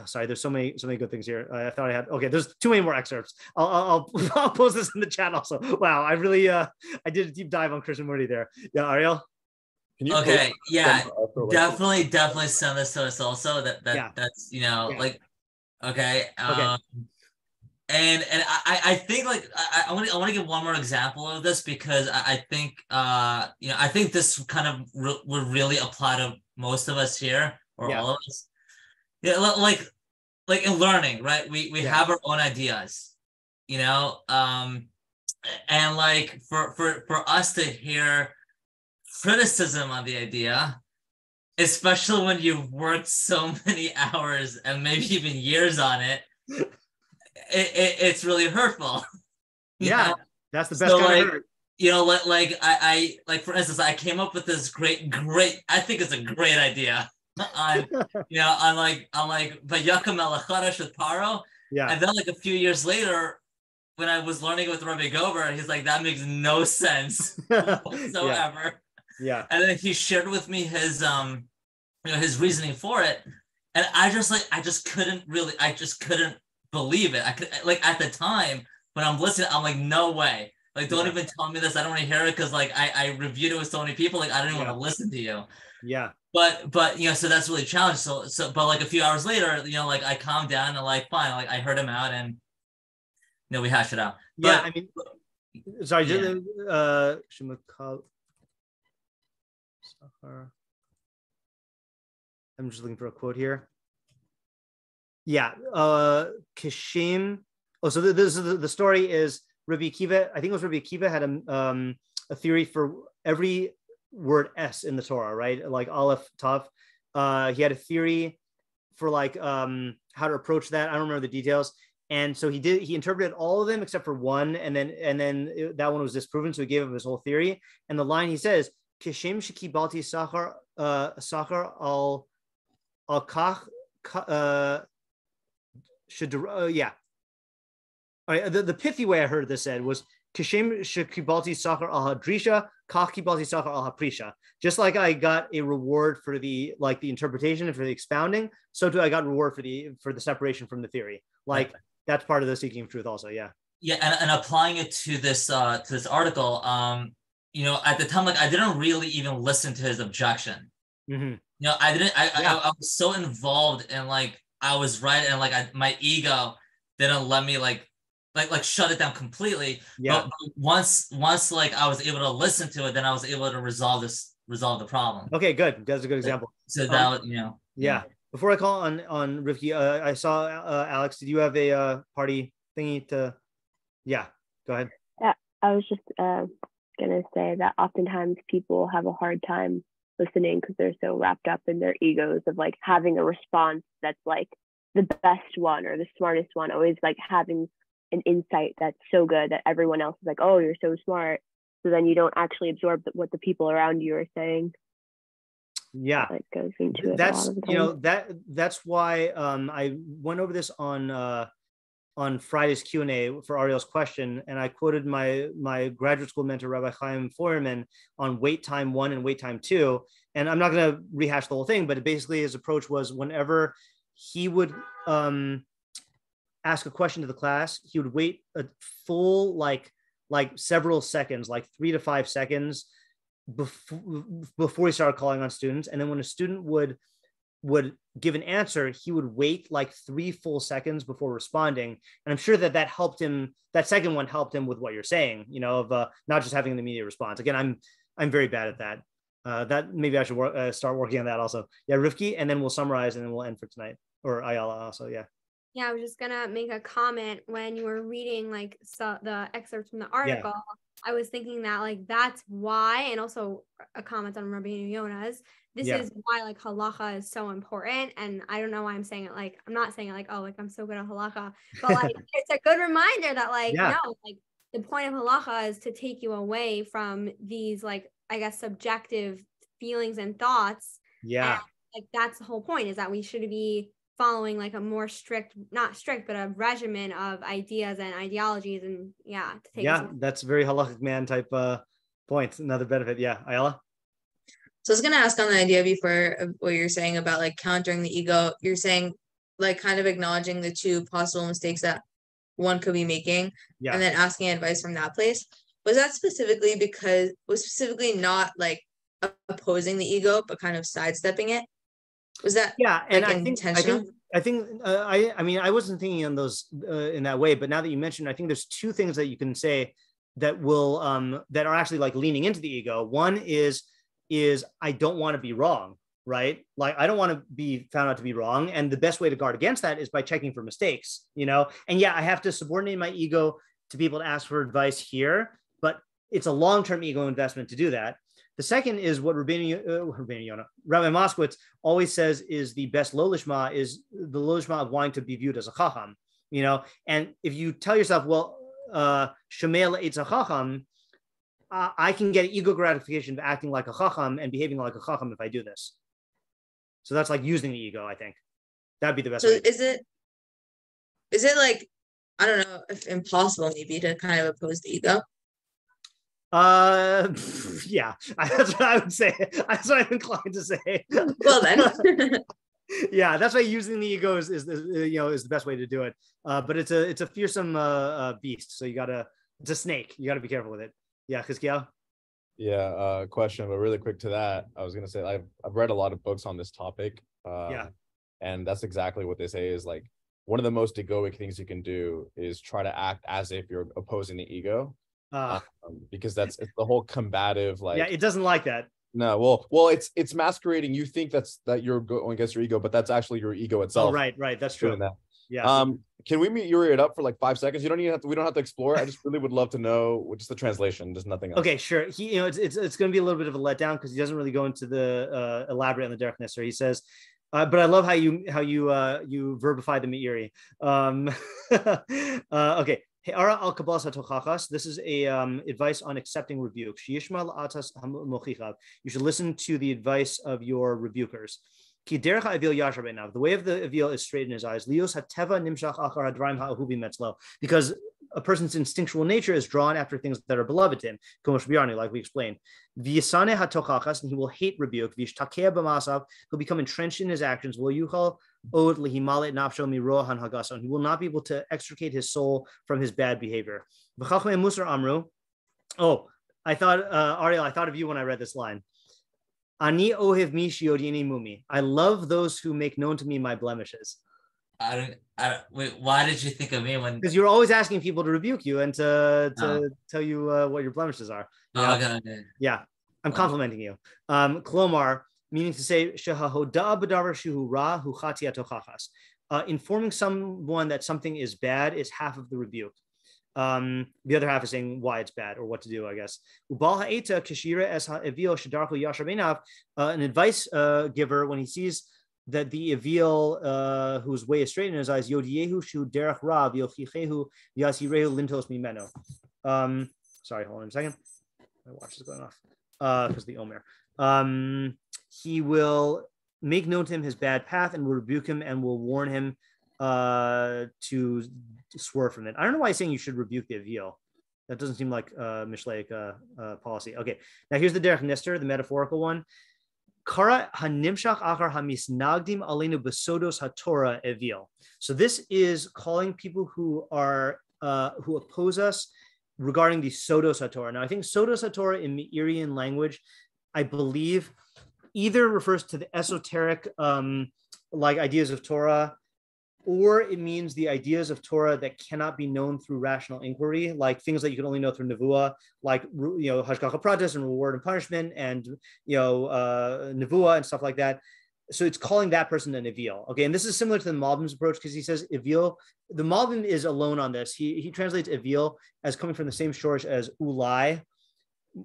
sorry, there's so many good things here. I thought I had, okay, there's too many more excerpts. I'll post this in the chat also. Wow. I really, I did a deep dive on Krishnamurti there. Yeah. Ariel? Okay. Yeah, definitely send this to us also. That's, like, okay. And I think, like, I want to give one more example of this, because I think I think this kind of would really apply to most of us here, or all of us. Yeah, like in learning, right? We have our own ideas, and like for us to hear criticism on the idea, especially when you've worked so many hours and maybe even years on it, it's really hurtful. Yeah, that's the best kind of hurt. I for instance, I came up with this great, I think it's a great idea on Vayakam el Achadash with Paro. Yeah. And then, like, a few years later, when I was learning with Rabbi Gober, he's like, that makes no sense whatsoever. Yeah. And then he shared with me his his reasoning for it. And I just couldn't believe it. I could, like, at the time when I'm listening, I'm like, no way. Like, don't even tell me this. I don't want to hear it, because, like, I reviewed it with so many people. Like, I don't even want to listen to you. Yeah. But so that's really challenging. So but like a few hours later, like, I calmed down and, like, fine, like, I heard him out and we hashed it out. But, I mean, sorry, I'm just looking for a quote here. Yeah, Kishim. Oh, so the story is Rabbi Akiva. I think it was Rabbi Akiva had a theory for every word S in the Torah, right? Like Aleph, Tav. He had a theory for, like, how to approach that. I don't remember the details. And so he interpreted all of them except for one, and then that one was disproven. So he gave him his whole theory. And the line he says, kishem shekibalti sachar al kach yeah. All right, the pithy way I heard this said was kishem shekibalti sachar al hadrisha kach kibalti sachar al haprisha. Just like I got a reward for the interpretation and for the expounding, so too I got reward for the separation from the theory. Like that's part of the seeking of truth also. Yeah. Yeah, and applying it to this article, you know, at the time, like I didn't really even listen to his objection. Mm-hmm. You know, I was so involved and like I was right, and like my ego didn't let me like shut it down completely. Yeah. But once like I was able to listen to it, then I was able to resolve the problem. Okay, good. That's a good example. So that you know. Yeah. Before I call on Rivki, I saw Alex. Did you have a party thingy to? Yeah. Go ahead. Yeah, I was just gonna say that oftentimes people have a hard time listening because they're so wrapped up in their egos of like having a response that's like the best one or the smartest one, always like having an insight that's so good that everyone else is like, oh, you're so smart. So then you don't actually absorb what the people around you are saying. Yeah, that goes into it. That's that's why I went over this on Friday's Q&A for Ariel's question, and I quoted my graduate school mentor Rabbi Chaim Feuerman on wait time 1 and wait time 2. And I'm not going to rehash the whole thing, but basically his approach was whenever he would ask a question to the class, he would wait a full like several seconds, like 3 to 5 seconds before he started calling on students. And then when a student would give an answer, he would wait like 3 full seconds before responding. And I'm sure that helped him. That second one helped him with what you're saying, you know, of not just having an immediate response. Again, I'm very bad at that. That maybe I should start working on that also. Yeah, Rivki, and then we'll summarize and then we'll end for tonight. Or Ayala also, yeah. Yeah, I was just gonna make a comment when you were reading like the excerpts from the article. Yeah. I was thinking that like that's why, and also a comment on Rבינו Yona's. This is why like halacha is so important. And I don't know why I'm saying it like I'm not saying it like, oh, like I'm so good at halacha, but like it's a good reminder that like no, like the point of halacha is to take you away from these like I guess subjective feelings and thoughts. Yeah, and, like that's the whole point, is that we should be following like a more strict, not strict, but a regimen of ideas and ideologies, and that's very halachic man type point. Another benefit. Yeah, Ayala. So I was gonna ask on the idea before of what you're saying about like countering the ego. You're saying like kind of acknowledging the 2 possible mistakes that one could be making, and then asking advice from that place. Was specifically not like opposing the ego, but kind of sidestepping it? Was that and like, intentional? I think I mean I wasn't thinking on those in that way, but now that you mentioned, I think there's 2 things that you can say that will that are actually like leaning into the ego. One is I don't want to be wrong, right? Like I don't want to be found out to be wrong, and the best way to guard against that is by checking for mistakes, you know. And I have to subordinate my ego to be able to ask for advice here, but it's a long-term ego investment to do that. The second is what Rabbi Moskowitz always says is the best lo lishma, is the lo lishma of wanting to be viewed as a chacham, you know. And if you tell yourself, well, shomei le'etz chacham, I can get ego gratification of acting like a chacham and behaving like a chacham if I do this. So that's like using the ego. I think that'd be the best. So way. Is it like, I don't know, if impossible maybe to kind of oppose the ego? Yeah, that's what I would say. That's what I'm inclined to say. Well then. Yeah, that's why using the ego is the best way to do it. But it's a fearsome beast. So it's a snake. You gotta be careful with it. Yeah, Chizkiyahu? Yeah, question, but really quick to that, I was gonna say I've read a lot of books on this topic. And that's exactly what they say is like one of the most egoic things you can do is try to act as if you're opposing the ego. Because it's the whole combative, like it doesn't like that. No, well, it's masquerading. You think that you're going against your ego, but that's actually your ego itself. Oh, right, that's true. That. Yeah. Can we meet it up for like 5 seconds? We don't have to explore. I just really would love to know just the translation. There's nothing else. Okay, sure. He, it's going to be a little bit of a letdown because he doesn't really go into the elaborate on the darkness. Or he says, but I love how you verbify the me'iri. Okay. He'ara al kabbalas hatochachas. This is a advice on accepting rebuke. Sheyishma la'atas hamochichav. You should listen to the advice of your rebukers. Ki derech ha'evil yashar be'einav. The way of the Eveel is straight in his eyes. Lios hateva nimshach achar hadraim ha'ahubi metzlo. Because a person's instinctual nature is drawn after things that are beloved to him, like we explained. V'yisane hatochachas, and he will hate rebuke. V'yishtakea b'masav, he'll become entrenched in his actions. V'yuchal od lihimalet nafsho mirohan hagason. He will not be able to extricate his soul from his bad behavior. V'chachmei musar amru. Oh, I thought, Ariel, I thought of you when I read this line. Ani ohev mi shiodini mumi. I love those who make known to me my blemishes. I don't. Wait, why did you think of me when? Because you're always asking people to rebuke you and to tell you what your blemishes are. Okay. Yeah, I'm complimenting you. Klomar, meaning to say, shehahoda b'davar shuhu ra hu chati atochachas. Informing someone that something is bad is half of the rebuke. The other half is saying why it's bad or what to do, I guess. Ubal ha'eta kishira es ha'evil shedarchu yashar beinav. An advice giver, when he sees that the Eveel, whose way is straight in his eyes, Yodiehu shu derech rav yochichehu yasirehu lintos mimeno. Sorry, hold on a second. My watch is going off because the Omer. He will make known to him his bad path and will rebuke him and will warn him to swerve from it. I don't know why he's saying you should rebuke the Eveel. That doesn't seem like Mishleic policy. Okay, now here's the derech nister, the metaphorical one. Kara hanimshach achar hamisnagdim alenu besodos haTorah Eveel. So this is calling people who are who oppose us regarding the sodos haTorah. Now I think sodos haTorah in Meirian language, I believe, either refers to the esoteric like ideas of Torah, or it means the ideas of Torah that cannot be known through rational inquiry, like things that you can only know through nevuah, like hashgacha pratis and reward and punishment, and nevuah and stuff like that. So it's calling that person an Eveel. Okay, and this is similar to the Malbim's approach because he says Eveel. The Malbim is alone on this. He translates Eveel as coming from the same shorish as ulai,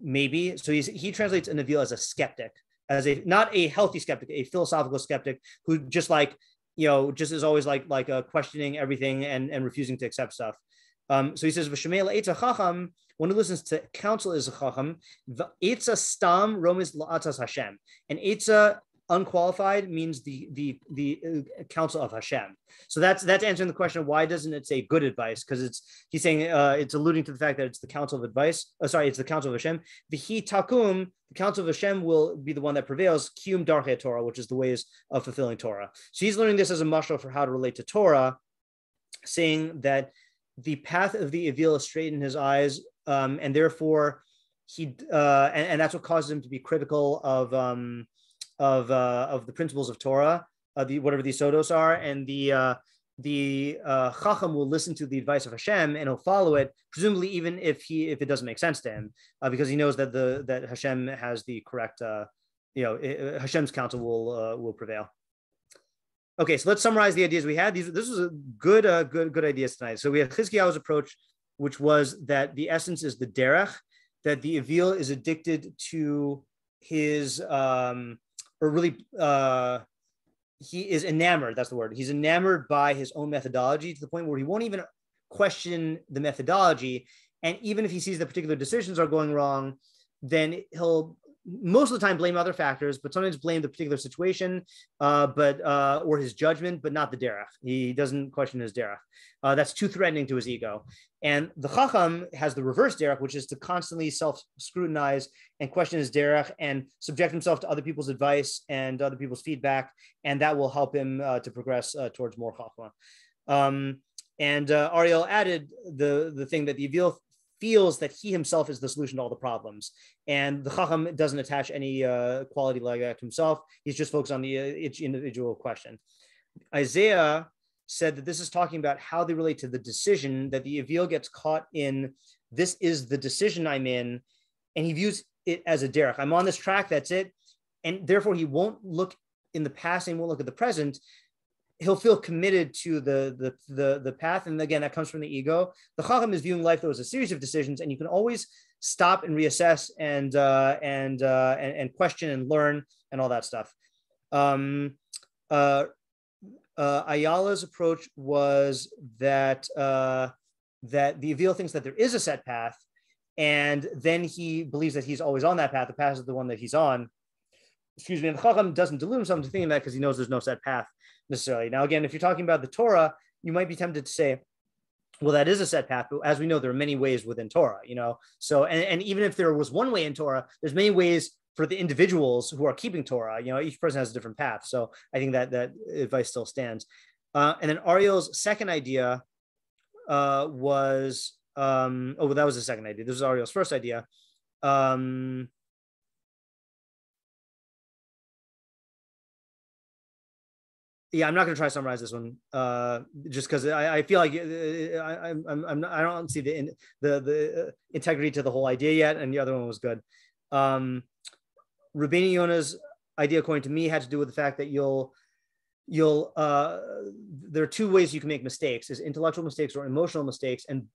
maybe. So he translates an Eveel as a skeptic, as a not a healthy skeptic, a philosophical skeptic who just like just is always like questioning everything and refusing to accept stuff. So he says, "V'shemei la'etza chacham." One who listens to counsel is a chacham. V'etza stam romis la'atzas Hashem. And etza unqualified means the counsel of Hashem. So that's answering the question of why doesn't it say good advice? Because he's saying it's alluding to the fact that it's the counsel of advice. It's the counsel of Hashem. V'hi takum, the counsel of Hashem will be the one that prevails. Kiyum darchei Torah, which is the ways of fulfilling Torah. So he's learning this as a mashal for how to relate to Torah, saying that the path of the Eveel is straight in his eyes, and therefore he and that's what causes him to be critical of the principles of Torah, whatever these sodos are, and the Chacham will listen to the advice of Hashem and he'll follow it, presumably even if it doesn't make sense to him, because he knows that Hashem has the correct, Hashem's counsel will prevail. Okay, so let's summarize the ideas we had. This was a good ideas tonight. So we have Chizkiyahu's approach, which was that the essence is the derech, that the Eveel is addicted to his he is enamored. That's the word. He's enamored by his own methodology to the point where he won't even question the methodology. And even if he sees that particular decisions are going wrong, then he'll most of the time blame other factors, but sometimes blame the particular situation, or his judgment, but not the derech. He doesn't question his derech. That's too threatening to his ego. And the Chacham has the reverse derech, which is to constantly self-scrutinize and question his derech and subject himself to other people's advice and other people's feedback, and that will help him to progress towards more Chachma. And Ariel added the thing that the Eveel feels that he himself is the solution to all the problems. And the Chacham doesn't attach any quality like that to himself. He's just focused on each individual question. Isaiah said that this is talking about how they relate to the decision, that the Eveel gets caught in, this is the decision I'm in, and he views it as a derech. I'm on this track, that's it. And therefore he won't look in the past and won't look at the present. He'll feel committed to the path. And again, that comes from the ego. The Chacham is viewing life though as a series of decisions, and you can always stop and reassess and question and learn and all that stuff. Ayala's approach was that that the Eveel thinks that there is a set path, and then he believes that he's always on that path. The path is the one that he's on. Excuse me. And the Chacham doesn't delude himself into thinking that because he knows there's no set path necessarily. Now, again, if you're talking about the Torah, you might be tempted to say, well, that is a set path, but as we know, there are many ways within Torah, So, and even if there was one way in Torah, there's many ways for the individuals who are keeping Torah. Each person has a different path. So I think that advice still stands. And then Ariel's second idea was, that was the second idea. This was Ariel's first idea. Yeah, I'm not going to try to summarize this one, just because I feel like I don't see the integrity to the whole idea yet, and the other one was good. Rבינו Yona's idea, according to me, had to do with the fact that there are two ways you can make mistakes: is intellectual mistakes or emotional mistakes, and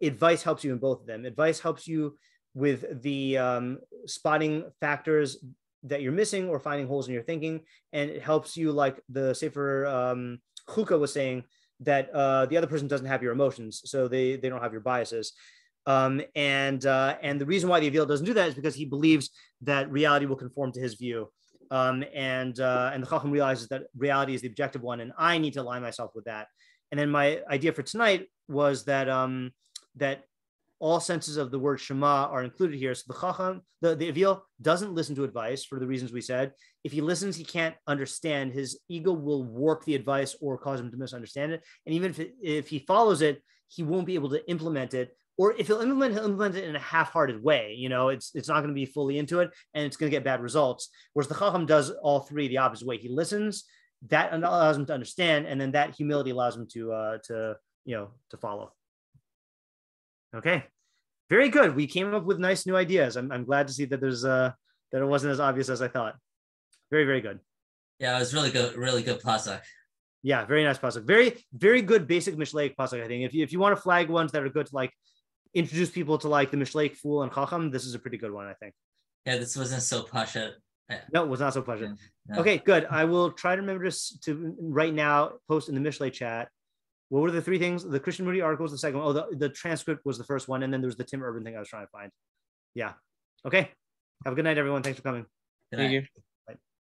advice helps you in both of them. Advice helps you with the spotting factors that you're missing or finding holes in your thinking, and it helps you, like the Sefer Chukah was saying, that the other person doesn't have your emotions, so they don't have your biases. And the reason why the Eveel doesn't do that is because he believes that reality will conform to his view. And the Chacham realizes that reality is the objective one, and I need to align myself with that. And then my idea for tonight was that that all senses of the word Shema are included here. So the Chacham, the Eveel doesn't listen to advice for the reasons we said. If he listens, he can't understand. His ego will warp the advice or cause him to misunderstand it. And even if he follows it, he won't be able to implement it. Or if he'll implement it in a half-hearted way. It's not going to be fully into it, and it's going to get bad results. Whereas the Chacham does all three the opposite way. He listens, that allows him to understand, and then that humility allows him to follow. Okay, very good. We came up with nice new ideas. I'm glad to see that that it wasn't as obvious as I thought. Very, very good. Yeah, it was really good pasuk. Yeah, very nice pasuk. Very, very good basic Mishlei pasuk. I think if you want to flag ones that are good to introduce people to the Mishlei Fool and Chacham, this is a pretty good one, I think. Yeah, this wasn't so pasha. No, it was not so pasha. No. Okay, good. I will try to remember to right now post in the Mishlei chat. What were the three things? The Christian Moody article was the second one. Oh, the transcript was the first one. And then there was the Tim Urban thing I was trying to find. Yeah. Okay. Have a good night, everyone. Thanks for coming. Good night. Thank you.